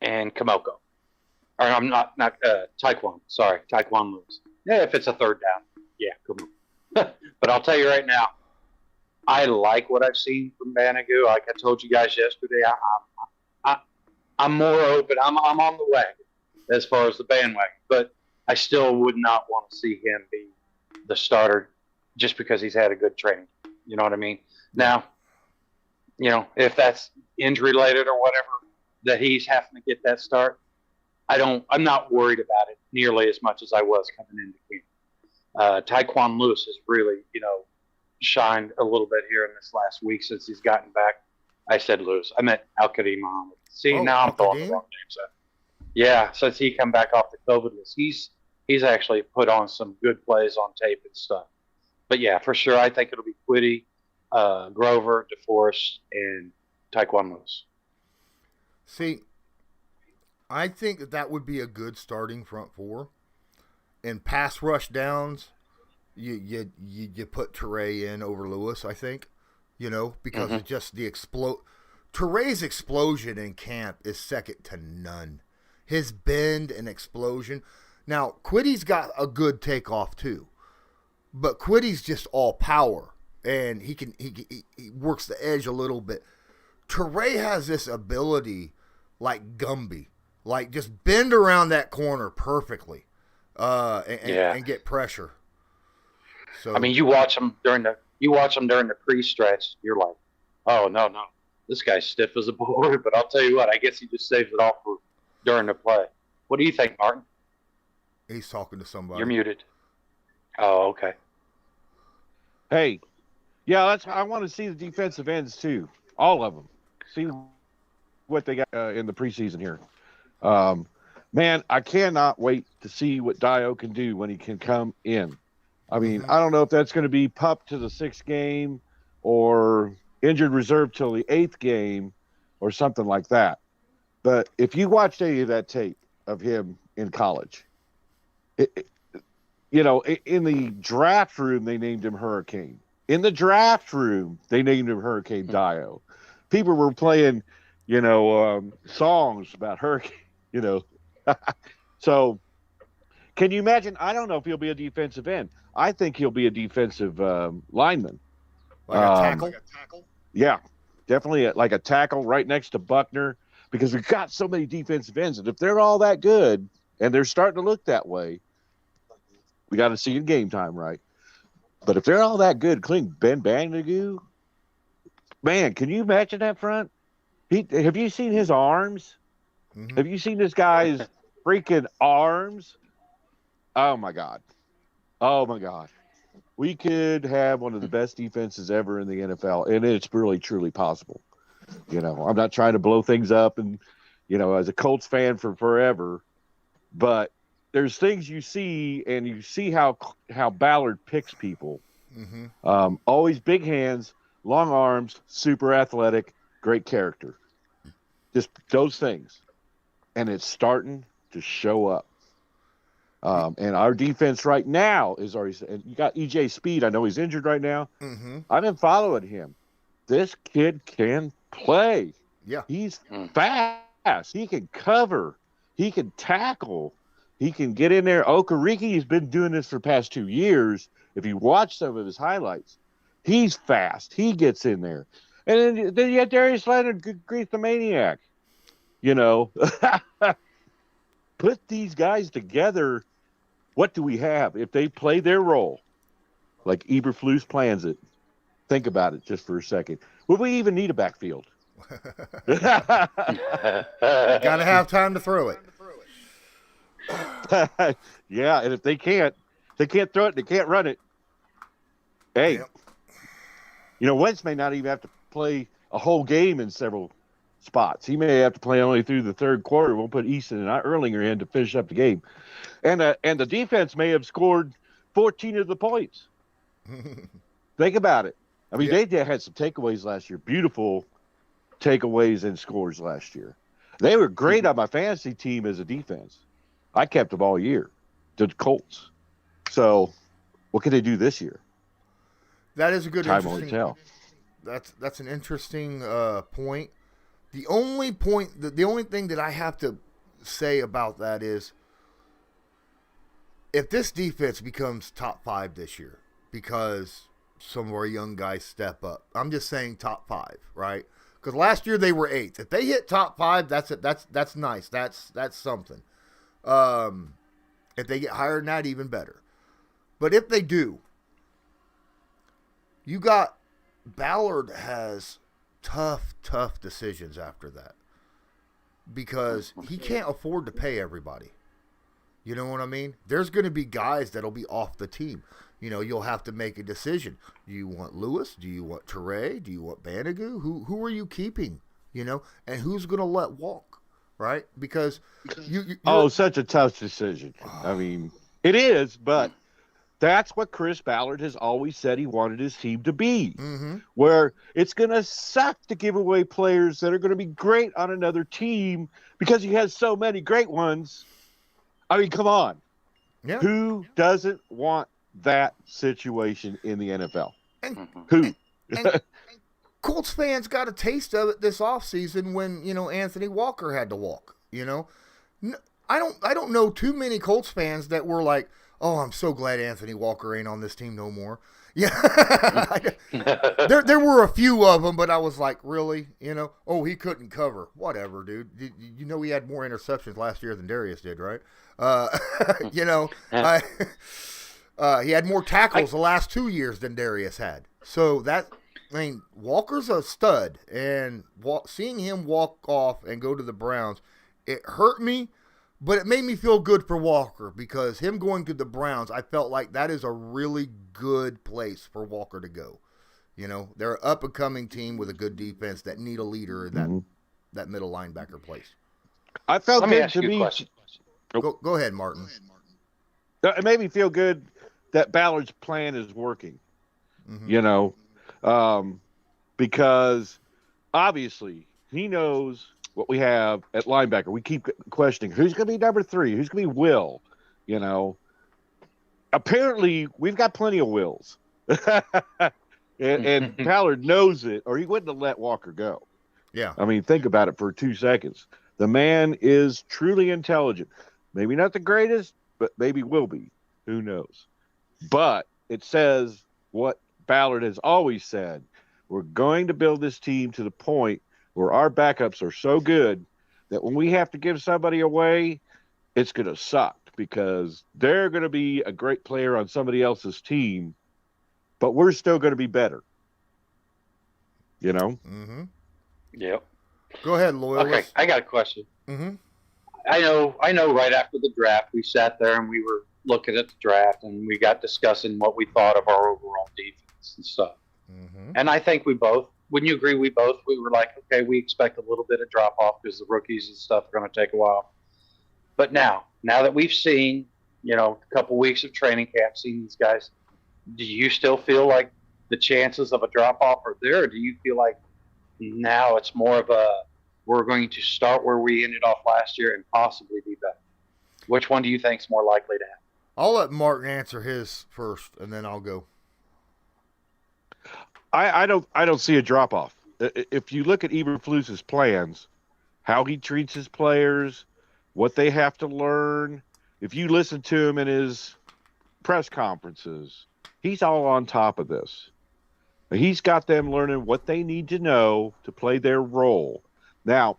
and Kamoko. Or I'm not Taekwon. Sorry, Taekwon Lewis. Yeah, if it's a third down, yeah, come on. But I'll tell you right now, I like what I've seen from Banagoo. Like I told you guys yesterday, I'm more open. I'm on the wagon as far as the bandwagon, but I still would not want to see him be the starter just because he's had a good training. You know what I mean? Now, if that's injury related or whatever, that he's having to get that start, I'm not worried about it nearly as much as I was coming into camp. Taekwon Lewis has really, shined a little bit here in this last week since he's gotten back. I said Lewis. I meant Al-Qadim Muhammad. See, now I'm throwing the wrong names out. Yeah, since he come back off the COVID list, he's actually put on some good plays on tape and stuff. But yeah, for sure, I think it'll be Quiddy, Grover, DeForest, and Taekwon Lewis. See, I think that would be a good starting front four. In pass rush downs, you put Teray in over Lewis, I think, because it's just the Teray's explosion in camp is second to none. His bend and explosion. Now, Quiddy's got a good takeoff too, but Quiddy's just all power, and he works the edge a little bit. Teray has this ability like Gumby, like just bend around that corner perfectly, and get pressure. So I mean, you watch him during the pre-stretch, you're like, oh no, this guy's stiff as a board. But I'll tell you what, I guess he just saves it off for during the play. What do you think, Martin? He's talking to somebody. You're muted. Oh, okay. Hey, yeah, I want to see the defensive ends too, all of them. See what they got in the preseason here. Man, I cannot wait to see what Dio can do when he can come in. I mean, I don't know if that's going to be pup to the 6th game or injured reserve till the 8th game or something like that. But if you watched any of that tape of him in college, in the draft room, they named him Hurricane. In the draft room, they named him Hurricane Dio. People were playing, songs about Hurricane, So can you imagine? I don't know if he'll be a defensive end. I think he'll be a defensive lineman. Like a tackle? Yeah, definitely like a tackle right next to Buckner, because we've got so many defensive ends. And if they're all that good and they're starting to look that way, we got to see in game time, right? But if they're all that good, including Ben Banagoo, man, can you imagine that front? Have you seen his arms? Mm-hmm. Have you seen this guy's freaking arms? Oh, my God. We could have one of the best defenses ever in the NFL, and it's really, truly possible. I'm not trying to blow things up and, as a Colts fan for forever, but there's things you see, and you see how Ballard picks people. Mm-hmm. Always big hands, long arms, super athletic, great character. Just those things. And it's starting to show up. And our defense right now is already. And you got EJ Speed. I know he's injured right now. Mm-hmm. I've been following him. This kid can play. Yeah, he's fast. He can cover. He can tackle. He can get in there. Okereke has been doing this for the past 2 years. If you watch some of his highlights, he's fast. He gets in there. And then you got Darius Leonard, Grease the Maniac. Put these guys together. What do we have? If they play their role, like Eberflus plans it, Think about it just for a second. Would we even need a backfield? Gotta have time to throw it. Yeah, and if they can't throw it, they can't run it. Hey, Yep. Wentz may not even have to play a whole game in several spots. He may have to play only through the third quarter. We'll put Easton and Erlinger in to finish up the game. And the defense may have scored 14 of the points. Think about it. I mean, they had some takeaways last year. Beautiful takeaways and scores last year. They were great on my fantasy team as a defense. I kept them all year, the Colts. So what can they do this year? That is a good Time will tell. That's an interesting point. The only thing that I have to say about that is if this defense becomes top 5 this year because some of our young guys step up. I'm just saying top 5, right? Because last year they were 8th. If they hit top 5, that's it. That's nice. That's something. If they get higher than that, even better. But if they do, you got Ballard has tough decisions after that because he can't afford to pay everybody. You know what I mean? There's going to be guys that'll be off the team. You'll have to make a decision. Do you want Lewis? Do you want Teray? Do you want Banagoo? Who are you keeping? And who's going to let walk? Right? Because such a tough decision. I mean, it is, but that's what Chris Ballard has always said he wanted his team to be. Mm-hmm. Where it's going to suck to give away players that are going to be great on another team because he has so many great ones. I mean, come on. Yeah. Who doesn't want that situation in the NFL? Who? And Colts fans got a taste of it this offseason when, Anthony Walker had to walk, I don't know too many Colts fans that were like, oh, I'm so glad Anthony Walker ain't on this team no more. Yeah. there were a few of them, but I was like, really? Oh, he couldn't cover. Whatever, dude. He had more interceptions last year than Darius did, right? He had more tackles the last 2 years than Darius had. So Walker's a stud, and seeing him walk off and go to the Browns, it hurt me, but it made me feel good for Walker because him going to the Browns, I felt like that is a really good place for Walker to go. They're an up-and-coming team with a good defense that need a leader in that middle linebacker place. I felt Let me good ask to you a me. question. Go ahead, Martin. It made me feel good that Ballard's plan is working. Because obviously he knows what we have at linebacker. We keep questioning who's going to be number 3, who's going to be Will. Apparently we've got plenty of Wills, and Ballard knows it, or he wouldn't have let Walker go. Yeah, I mean, think about it for 2 seconds. The man is truly intelligent. Maybe not the greatest, but maybe will be. Who knows? But it says what Ballard has always said. We're going to build this team to the point where our backups are so good that when we have to give somebody away, it's going to suck because they're going to be a great player on somebody else's team, but we're still going to be better. Mm-hmm. Yep. Go ahead, Loyalist. Okay, I got a question. Mm-hmm. I know right after the draft, we sat there and we were looking at the draft and we got discussing what we thought of our overall defense and stuff. Mm-hmm. And I think wouldn't you agree, we were like, okay, we expect a little bit of drop off because the rookies and stuff are going to take a while. But now that we've seen, a couple weeks of training camp, seeing these guys, do you still feel like the chances of a drop off are there? Or do you feel like now it's more of we're going to start where we ended off last year and possibly be better? Which one do you think is more likely to happen? I'll let Martin answer his first, and then I'll go. I don't see a drop off. If you look at Eberflus's plans, how he treats his players, what they have to learn, if you listen to him in his press conferences, he's all on top of this. He's got them learning what they need to know to play their role. Now,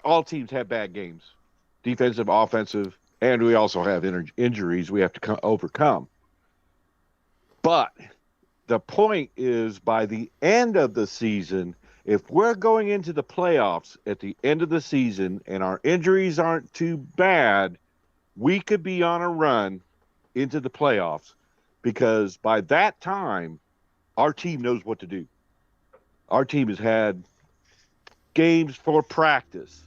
all teams have bad games, defensive, offensive, and we also have injuries we have to overcome. But the point is, by the end of the season, if we're going into the playoffs at the end of the season and our injuries aren't too bad, we could be on a run into the playoffs, because by that time, our team knows what to do. Our team has had games for practice.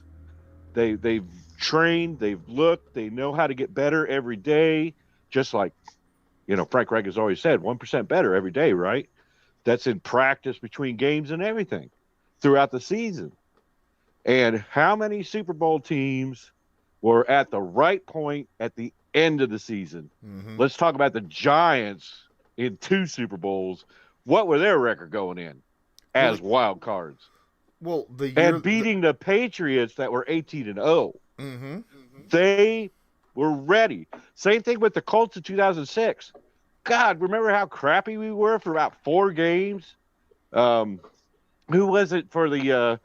They've trained, they've looked, they know how to get better every day, just like, Frank Reich has always said, 1% better every day, right? That's in practice between games and everything throughout the season. And how many Super Bowl teams were at the right point at the end of the season? Mm-hmm. Let's talk about the Giants in 2 Super Bowls. What were their record going in as wild cards? Well, the year and beating the Patriots that were 18-0. Mm-hmm. They were ready. Same thing with the Colts in 2006. God, remember how crappy we were for about 4 games? Who was it for the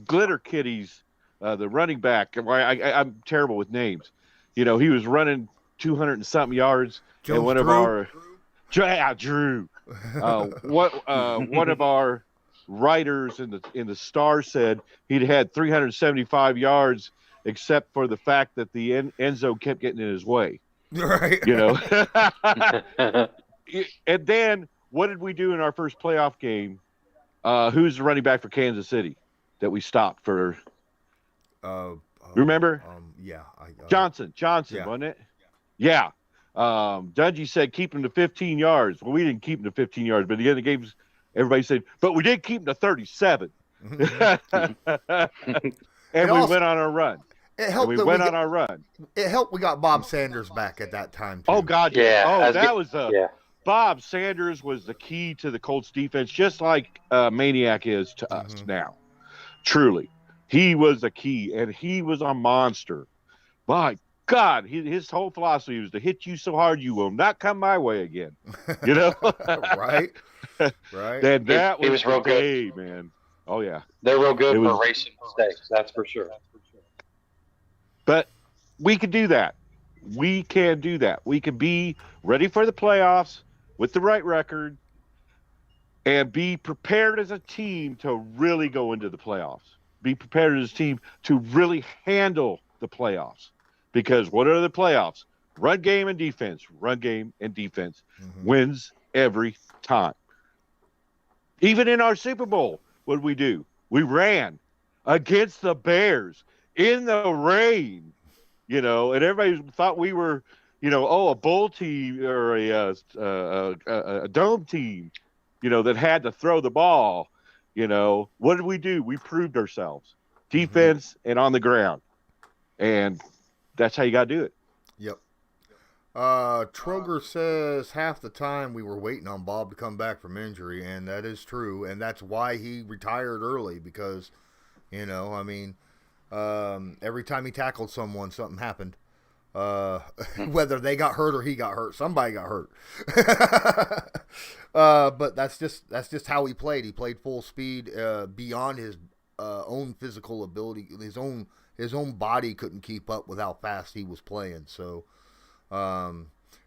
Glitter Kitties, the running back? I'm terrible with names. He was running 200 and something yards. Jones and one Drew? of our Drew. One of our writers in the Star said he'd had 375 yards, except for the fact that the Enzo kept getting in his way. Right. And then what did we do in our first playoff game? Who's the running back for Kansas City that we stopped for? Remember? Yeah. Johnson, yeah. wasn't it? Yeah. Dungy said keep him to 15 yards. Well, we didn't keep him to 15 yards, but at the end of the games, everybody said, but we did keep him to 37. Mm-hmm. And we went on our run. It helped. We went on our run. It helped. We got Bob Sanders back at that time, too. Oh, God. Yeah. Oh, that was Bob Sanders was the key to the Colts defense, just like Maniac is to us now. Truly. He was the key, and he was a monster. My God, his whole philosophy was to hit you so hard you will not come my way again. Right. Right. And that he was real good, man. Oh, yeah. They're real good for erasing mistakes, that's for sure. But we can do that. We can do that. We can be ready for the playoffs with the right record and be prepared as a team to really go into the playoffs. Be prepared as a team to really handle the playoffs. Because what are the playoffs? Run game and defense. Run game and defense wins every time. Even in our Super Bowl, what did we do? We ran against the Bears in the rain, and everybody thought we were, a bull team or a dome team, that had to throw the ball. What did we do? We proved ourselves, defense and on the ground, and that's how you got to do it. Yep. Troger says half the time we were waiting on Bob to come back from injury, and that is true, and that's why he retired early because, every time he tackled someone, something happened. Whether they got hurt or he got hurt, somebody got hurt. But that's just how he played. He played full speed, beyond his own physical ability. His own body couldn't keep up with how fast he was playing. So,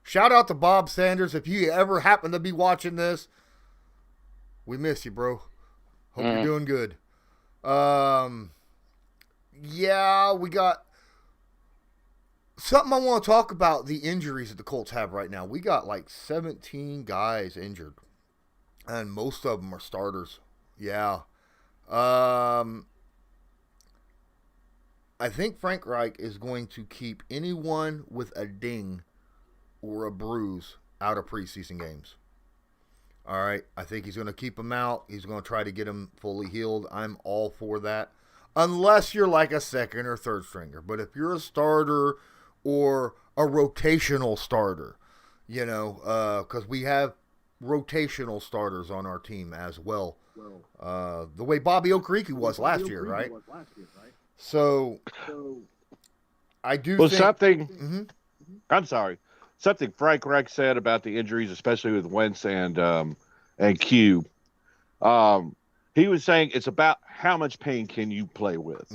shout out to Bob Sanders. If you ever happen to be watching this, we miss you, bro. Hope you're doing good. Yeah, we got something I want to talk about, the injuries that the Colts have right now. We got like 17 guys injured, and most of them are starters. Yeah. I think Frank Reich is going to keep anyone with a ding or a bruise out of preseason games. All right. I think he's going to keep them out. He's going to try to get them fully healed. I'm all for that. Unless you're like a second or third stringer. But if you're a starter or a rotational starter, because we have rotational starters on our team as well. The way Bobby Okereke was last year, right? So I do think... something... I'm sorry. Something Frank Reich said about the injuries, especially with Wentz and Q. He was saying it's about how much pain can you play with.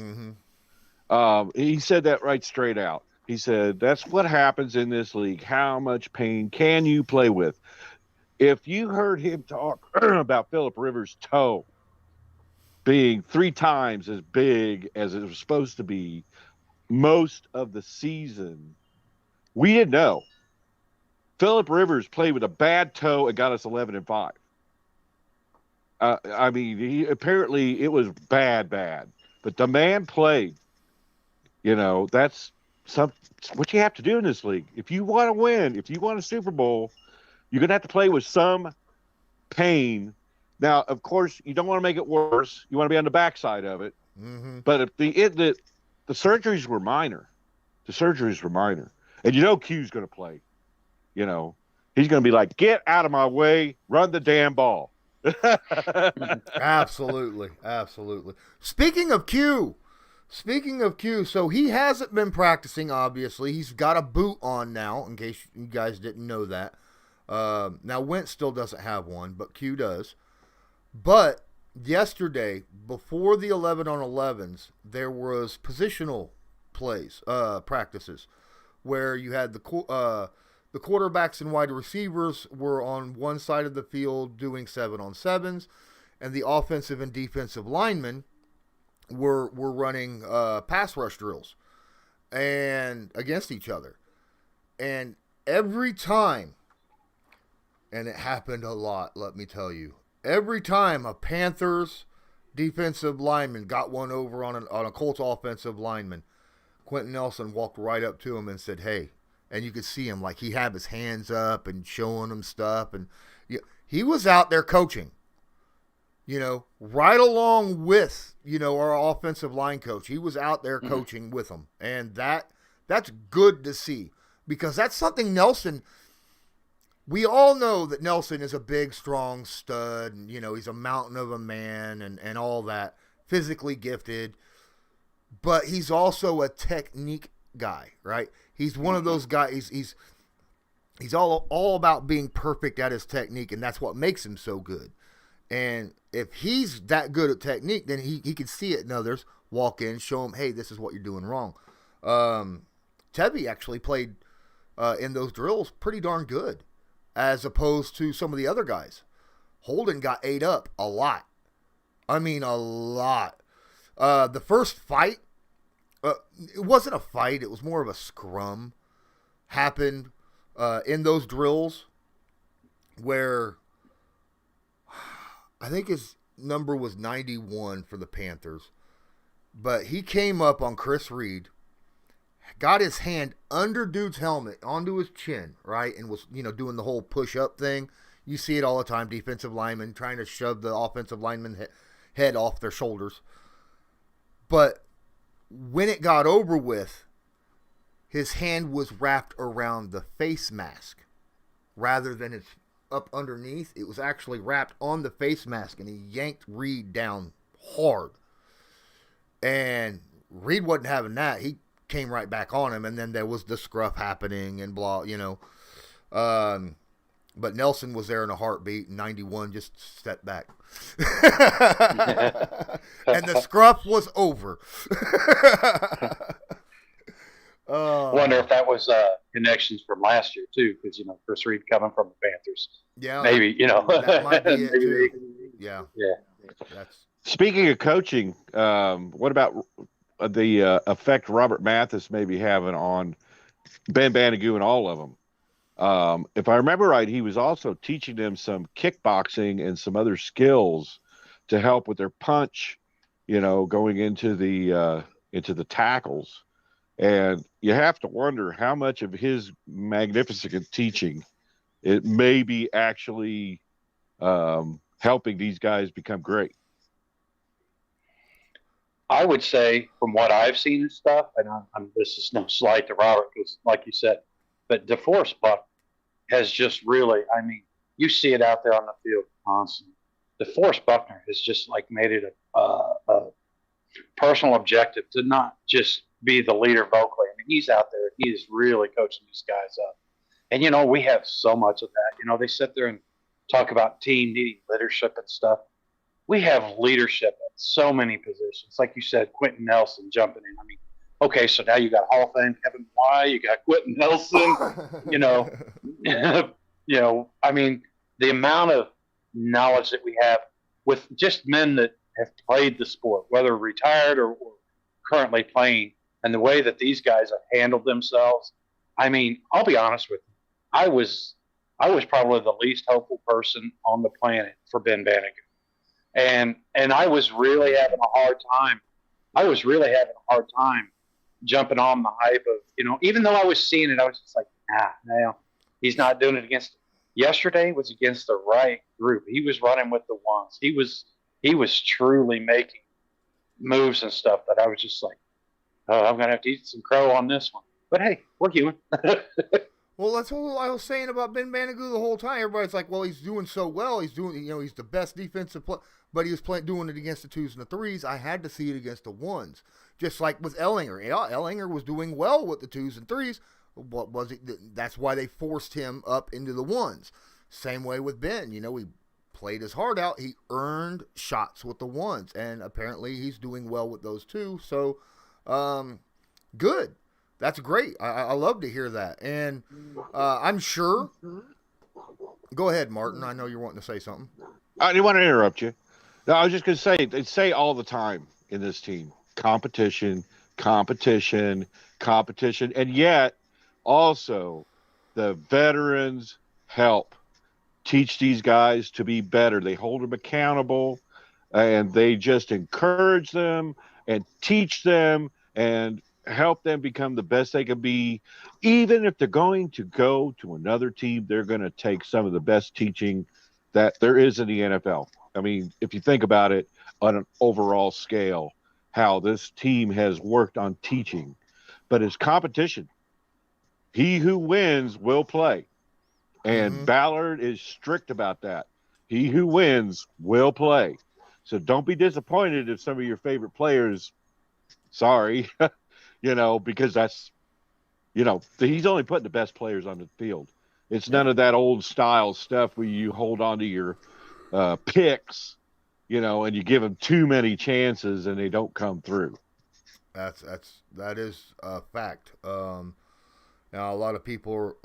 He said that right straight out. He said, that's what happens in this league. How much pain can you play with? If you heard him talk about Phillip Rivers' toe being 3 times as big as it was supposed to be most of the season, we didn't know. Phillip Rivers played with a bad toe and got us 11-5. I mean, apparently it was bad, but the man played. That's what you have to do in this league. If you want to win, if you want a Super Bowl, you're going to have to play with some pain. Now, of course, you don't want to make it worse. You want to be on the backside of it. Mm-hmm. But if the surgeries were minor, and Q's going to play. He's going to be like, get out of my way, run the damn ball. Absolutely. Speaking of Q, so he hasn't been practicing, obviously. He's got a boot on now, in case you guys didn't know that. Now, Wentz still doesn't have one, but Q does. But yesterday, before the 11-on-11s, there was positional practices, where you had the quarterbacks and wide receivers were on one side of the field doing 7-on-7s, and the offensive and defensive linemen were running pass rush drills and against each other. And every time, and it happened a lot, let me tell you, every time a Panthers defensive lineman got one over on a Colts offensive lineman, Quentin Nelson walked right up to him and said, "Hey," and you could see him, like, he had his hands up and showing him stuff, and he was out there coaching, right along with, our offensive line coach. He was out there coaching with them, and that's good to see, because that's something Nelson, we all know that Nelson is a big, strong stud, and, he's a mountain of a man and all that, physically gifted, but he's also a technique guy, right? He's one of those guys. He's all about being perfect at his technique, and that's what makes him so good. And if he's that good at technique, then he can see it in others, walk in, show them, hey, this is what you're doing wrong. Tevy actually played in those drills pretty darn good, as opposed to some of the other guys. Holden got ate up a lot. I mean, a lot. The first fight, it wasn't a fight, it was more of a scrum, happened in those drills, where I think his number was 91 for the Panthers, but he came up on Chris Reed, got his hand under dude's helmet onto his chin, right, and was doing the whole push-up thing. You see it all the time, defensive linemen trying to shove the offensive lineman head off their shoulders. But when it got over with, his hand was wrapped around the face mask rather than it's up underneath. It was actually wrapped on the face mask, and he yanked Reed down hard. And Reed wasn't having that. He came right back on him, and then there was the scruff happening and blah, but Nelson was there in a heartbeat, and 91 just stepped back. And the scruff was over. Wonder if that was connections from last year, too, because, Chris Reed coming from the Panthers. Yeah. Maybe, That might be it, too. Yeah. Speaking of coaching, what about the effect Robert Mathis may be having on Ben Banigou and all of them? If I remember right, he was also teaching them some kickboxing and some other skills to help with their punch, going into the tackles. And you have to wonder how much of his magnificent teaching it may be actually helping these guys become great. I would say, from what I've seen and stuff, and this is no slight to Robert, because like you said, but DeForest Buck has just really, you see it out there on the field constantly. DeForest Buckner has just made it a personal objective to not just be the leader vocally. He's out there. He is really coaching these guys up. And, we have so much of that. They sit there and talk about team needing leadership and stuff. We have leadership at so many positions. Like you said, Quentin Nelson jumping in. okay, so now you got Hall of Fame Kevin Bly, you got Quentin Nelson, you know, I mean, the amount of knowledge that we have with just men that have played the sport, whether retired or currently playing, and the way that these guys have handled themselves. I mean, I'll be honest with you. I was probably the least hopeful person on the planet for Ben Bannigan. And I was really having a hard time. I was really having a hard time jumping on the hype of, even though I was seeing it, I was just like, no, he's not doing it against. Yesterday was against the right group. He was running with the ones. He was truly making moves and stuff that I was just like, oh, I'm gonna have to eat some crow on this one. But hey, we're human. Well, that's what I was saying about Ben Bannigan the whole time. Everybody's like, well, he's doing so well. He's doing, he's the best defensive player. But he was doing it against the 2s and the 3s. I had to see it against the 1s. Just like with Ellinger. Yeah, Ellinger was doing well with the 2s and 3s. What was it? That's why they forced him up into the 1s. Same way with Ben. He played his heart out. He earned shots with the 1s. And apparently he's doing well with those too. So, good. That's great. I love to hear that. And I'm sure. Go ahead, Martin. I know you're wanting to say something. I didn't want to interrupt you. No, I was just going to say, they say all the time in this team, competition, competition, competition. And yet, also, the veterans help teach these guys to be better. They hold them accountable, and they just encourage them and teach them and help them become the best they can be. Even if they're going to go to another team, they're going to take some of the best teaching that there is in the NFL. I mean, if you think about it on an overall scale, how this team has worked on teaching, but it's competition. He who wins will play. And Ballard is strict about that. He who wins will play. So don't be disappointed if some of your favorite players, sorry, because that's, he's only putting the best players on the field. It's none of that old style stuff where you hold on to your picks, and you give them too many chances and they don't come through. That is a fact. Now a lot of people,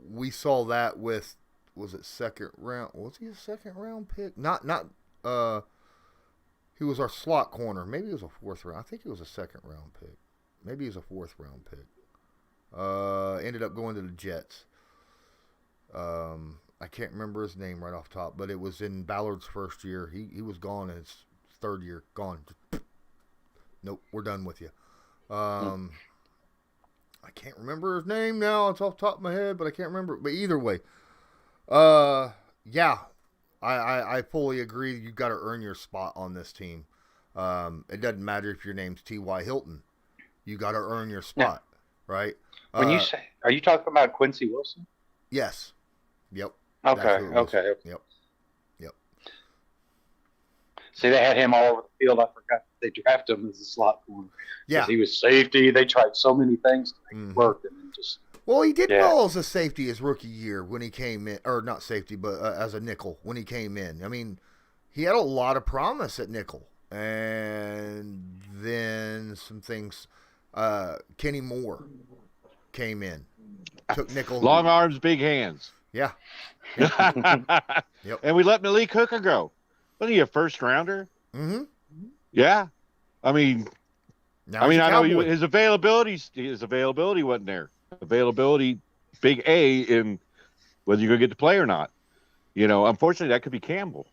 we saw that with, was it second round? Was he a second round pick? Not. He was our slot corner. Maybe he was a fourth round. I think he was a second round pick. Maybe he was a fourth round pick. Ended up going to the Jets. I can't remember his name right off top, but it was in Ballard's first year. He was gone in his third year. Gone. Nope, we're done with you. I can't remember his name now. It's off the top of my head, but I can't remember. But either way, yeah, I fully agree. You've got to earn your spot on this team. It doesn't matter if your name's T.Y. Hilton. You got to earn your spot, right? When you say, are you talking about Quincy Wilson? Yes. Yep. Okay. Yep. See, they had him all over the field. I forgot they drafted him as a slot corner. Yeah. He was safety. They tried so many things to make it work, and then just. Well, he did well as a safety his rookie year when he came in, or not safety, but as a nickel when he came in. He had a lot of promise at nickel, and then some things. Kenny Moore came in, took nickel. Long arms, big hands. Yeah. Yep. And we let Malik Hooker go. Wasn't he a first rounder? Mm-hmm. Yeah. I know his availability wasn't there. Availability, big A in whether you're going to get to play or not. Unfortunately, that could be Campbell.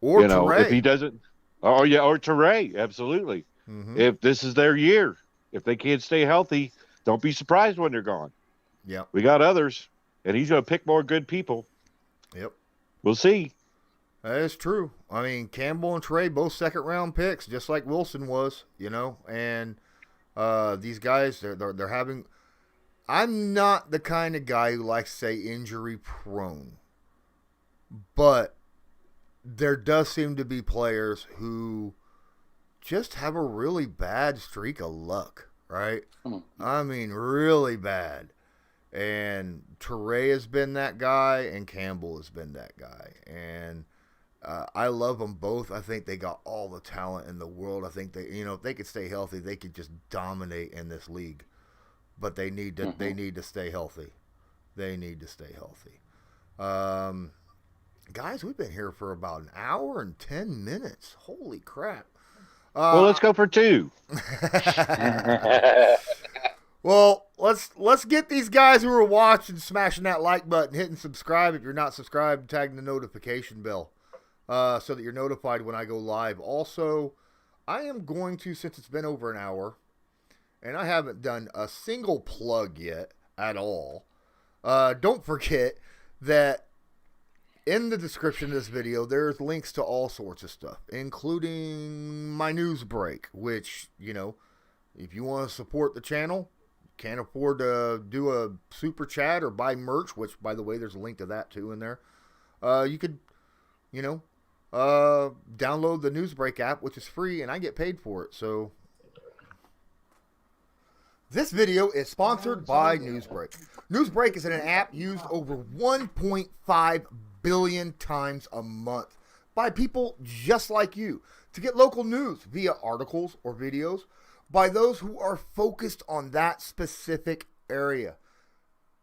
Or Teray. If he doesn't. Oh, yeah, or Teray. Absolutely. Mm-hmm. If this is their year, if they can't stay healthy, don't be surprised when they're gone. Yeah. We got others, and he's going to pick more good people. Yep. We'll see. That is true. Campbell and Trey, both second-round picks, just like Wilson was, And these guys, they're having – I'm not the kind of guy who likes to say injury-prone. But there does seem to be players who just have a really bad streak of luck, right? Really bad. And Teray has been that guy, and Campbell has been that guy. And I love them both. I think they got all the talent in the world. I think they, if they could stay healthy, they could just dominate in this league. But they need to they need to stay healthy. They need to stay healthy. Guys, we've been here for about an hour and 10 minutes. Holy crap. Well, let's go for 2. Well, let's get these guys who are watching smashing that like button, hitting subscribe if you're not subscribed, tagging the notification bell so that you're notified when I go live. Also, I am going to, since it's been over an hour, and I haven't done a single plug yet at all, don't forget that in the description of this video, there's links to all sorts of stuff, including my news break, which, if you want to support the channel, can't afford to do a super chat or buy merch, which, by the way, there's a link to that too in there. You could, download the Newsbreak app, which is free, and I get paid for it. So this video is sponsored by Newsbreak. Newsbreak is an app used over 1.5 billion times a month by people just like you to get local news via articles or videos by those who are focused on that specific area.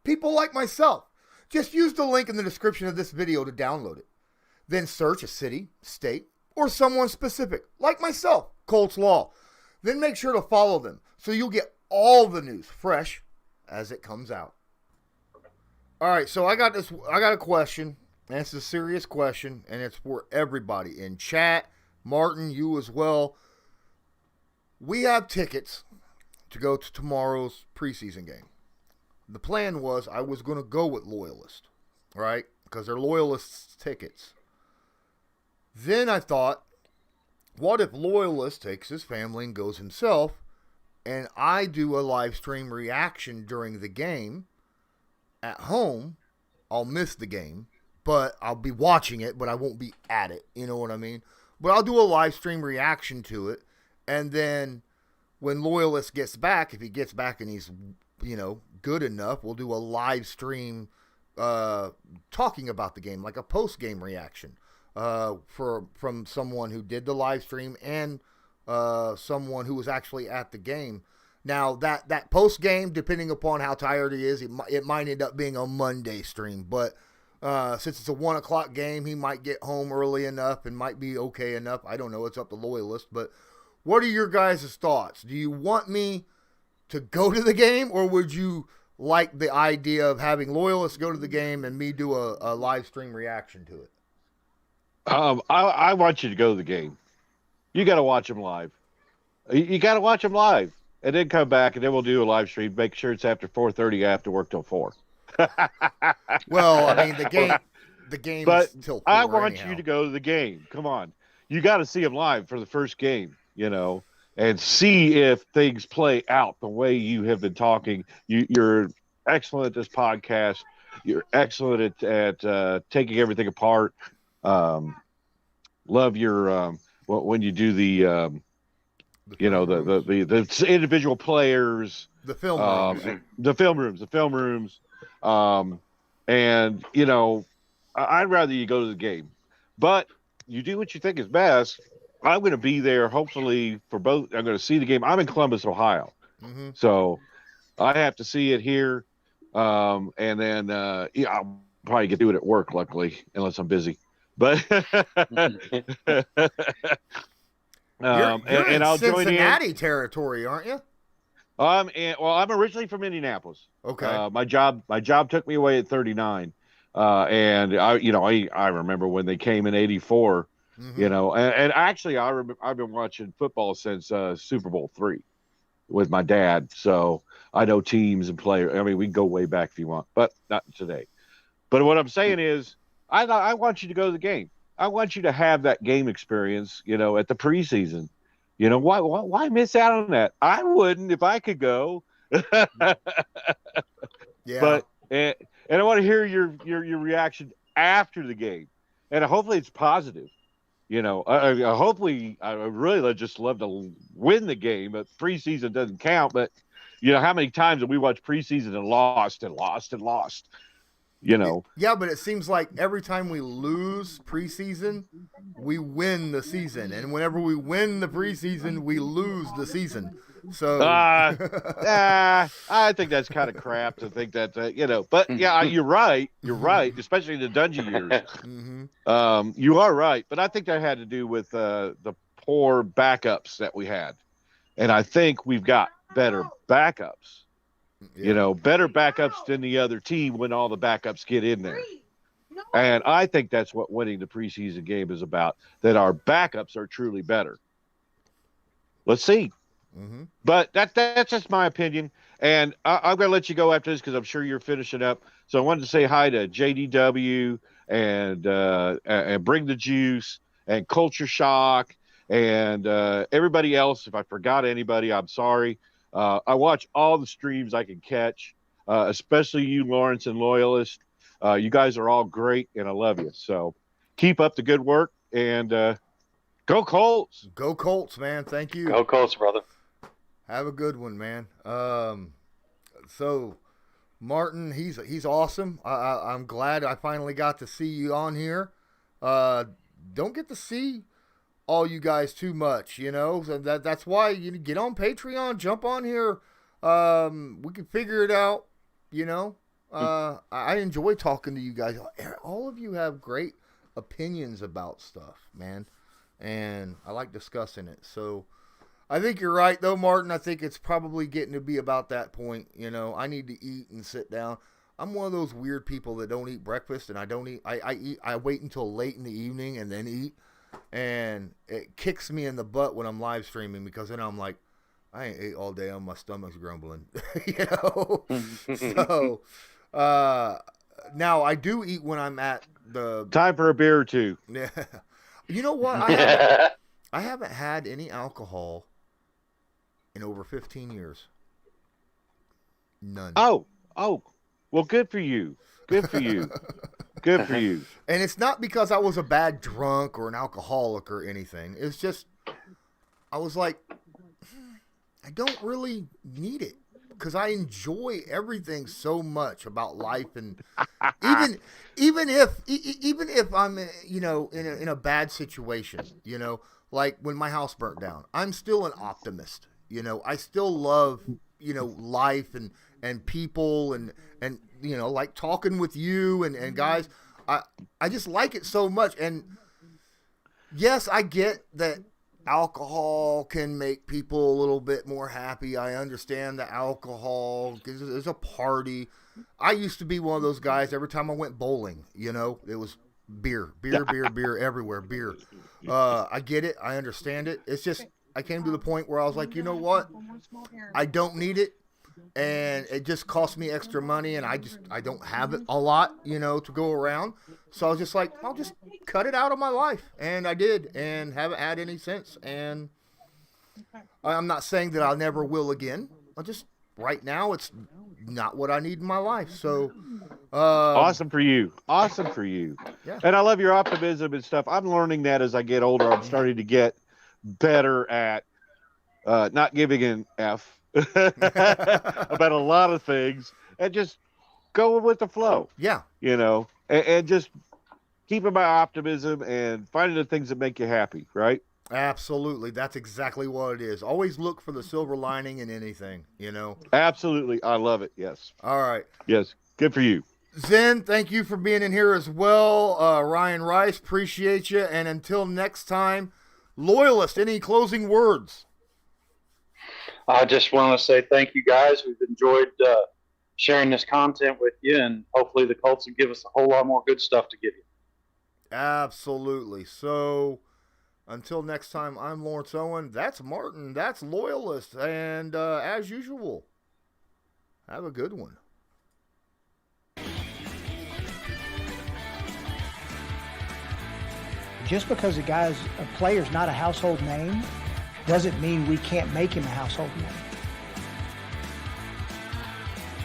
People like myself. Just use the link in the description of this video to download it. Then search a city, state, or someone specific, like myself, Colts Law. Then make sure to follow them so you'll get all the news fresh as it comes out. All right, so I got a question, and it's a serious question, and it's for everybody in chat. Martin, you as well. We have tickets to go to tomorrow's preseason game. The plan was I was going to go with Loyalist, right? Because they're Loyalist tickets. Then I thought, what if Loyalist takes his family and goes himself, and I do a live stream reaction during the game at home? I'll miss the game, but I'll be watching it, but I won't be at it. You know what I mean? But I'll do a live stream reaction to it. And then when Loyalist gets back, if he gets back and he's, good enough, we'll do a live stream talking about the game, like a post-game reaction from someone who did the live stream and someone who was actually at the game. Now, that post-game, depending upon how tired he is, it might end up being a Monday stream. But since it's a 1 o'clock game, he might get home early enough and might be okay enough. I don't know. It's up to Loyalist, but what are your guys' thoughts? Do you want me to go to the game, or would you like the idea of having Loyalists go to the game and me do a live stream reaction to it? I want you to go to the game. You got to watch them live. You got to watch them live, and then come back, and then we'll do a live stream. Make sure it's after 4:30. I have to work till 4. Well, I mean, the game is till 4 I want anyhow. you to go to the game. Come on. You got to see them live for the first game. And see if things play out the way you have been talking. You're excellent at this podcast. You're excellent at taking everything apart. Love your when you do the individual players, the film rooms. the film rooms. And I'd rather you go to the game, but you do what you think is best. I'm going to be there, hopefully, for both. I'm going to see the game. I'm in Columbus, Ohio. Mm-hmm. So I have to see it here. And then, I'll probably get to do it at work, luckily, unless I'm busy. But You're in I'll join in. Cincinnati territory, aren't you? I'm originally from Indianapolis. Okay. My job took me away at 39. And I remember when they came in 84. Mm-hmm. And actually, I've been watching football since Super Bowl III with my dad, so I know teams and players. I mean, we can go way back if you want, but not today. But what I'm saying is, I want you to go to the game. I want you to have that game experience, at the preseason. Why miss out on that? I wouldn't if I could go. Yeah. But and I want to hear your reaction after the game, and hopefully it's positive. Hopefully, I really just love to win the game, but preseason doesn't count. But, how many times have we watched preseason and lost and lost and lost? You know. Yeah, but it seems like every time we lose preseason, we win the season, and whenever we win the preseason, we lose the season. So, I think that's kind of crap to think that, but yeah, you're right. You're right, especially in the Dungy years. mm-hmm. You are right. But I think that had to do with the poor backups that we had. And I think we've got better backups, better backups than the other team when all the backups get in there. And I think that's what winning the preseason game is about, that our backups are truly better. Let's see. Mm-hmm. But that's just my opinion. And I'm going to let you go after this because I'm sure you're finishing up. So I wanted to say hi to JDW and Bring the Juice and Culture Shock and everybody else. If I forgot anybody, I'm sorry. I watch all the streams I can catch, especially you, Lawrence and Loyalist. You guys are all great, and I love you. So keep up the good work, and go Colts. Go Colts, man. Thank you. Go Colts, brother. Have a good one, man. So Martin, he's awesome. I'm glad I finally got to see you on here. Don't get to see all you guys too much, So that's why you get on Patreon, jump on here. We can figure it out, I enjoy talking to you guys. All of you have great opinions about stuff, man, and I like discussing it. So I think you're right, though, Martin. I think it's probably getting to be about that point. I need to eat and sit down. I'm one of those weird people that don't eat breakfast, and I don't eat. I wait until late in the evening and then eat, and it kicks me in the butt when I'm live streaming because then I'm like, I ain't ate all day and my stomach's grumbling, So now I do eat when I'm at the time for a beer or two. Yeah, you know what? I haven't had any alcohol in over 15 years. None. Oh, well, good for you. Good for you. Good for you. And it's not because I was a bad drunk or an alcoholic or anything. It's just, I was like, I don't really need it because I enjoy everything so much about life, and even if I'm in a bad situation, like when my house burnt down, I'm still an optimist. I still love life and people and like talking with you and guys. I just like it so much. And yes, I get that alcohol can make people a little bit more happy. I understand the alcohol because it's a party. I used to be one of those guys. Every time I went bowling, it was beer everywhere, beer. I get it. I understand it. It's just I came to the point where I was like, you know what? I don't need it. And it just costs me extra money, and I don't have it a lot, to go around. So I was just like, I'll just cut it out of my life. And I did, and haven't had any since. And I'm not saying that I never will again. Right now, it's not what I need in my life. So awesome for you. Awesome for you. Yeah. And I love your optimism and stuff. I'm learning that as I get older. I'm starting to get better at not giving an F about a lot of things and just going with the flow. Yeah. And just keeping my optimism and finding the things that make you happy, right? Absolutely. That's exactly what it is. Always look for the silver lining in anything, Absolutely. I love it. Yes. All right. Yes. Good for you. Zen, thank you for being in here as well. Ryan Rice, appreciate you. And until next time, Loyalist, any closing words? I just want to say thank you, guys. We've enjoyed sharing this content with you, and hopefully the Colts will give us a whole lot more good stuff to give you. Absolutely. So until next time, I'm Lawrence Owen. That's Martin. That's Loyalist. And as usual, have a good one. Just because a player's not a household name doesn't mean we can't make him a household name.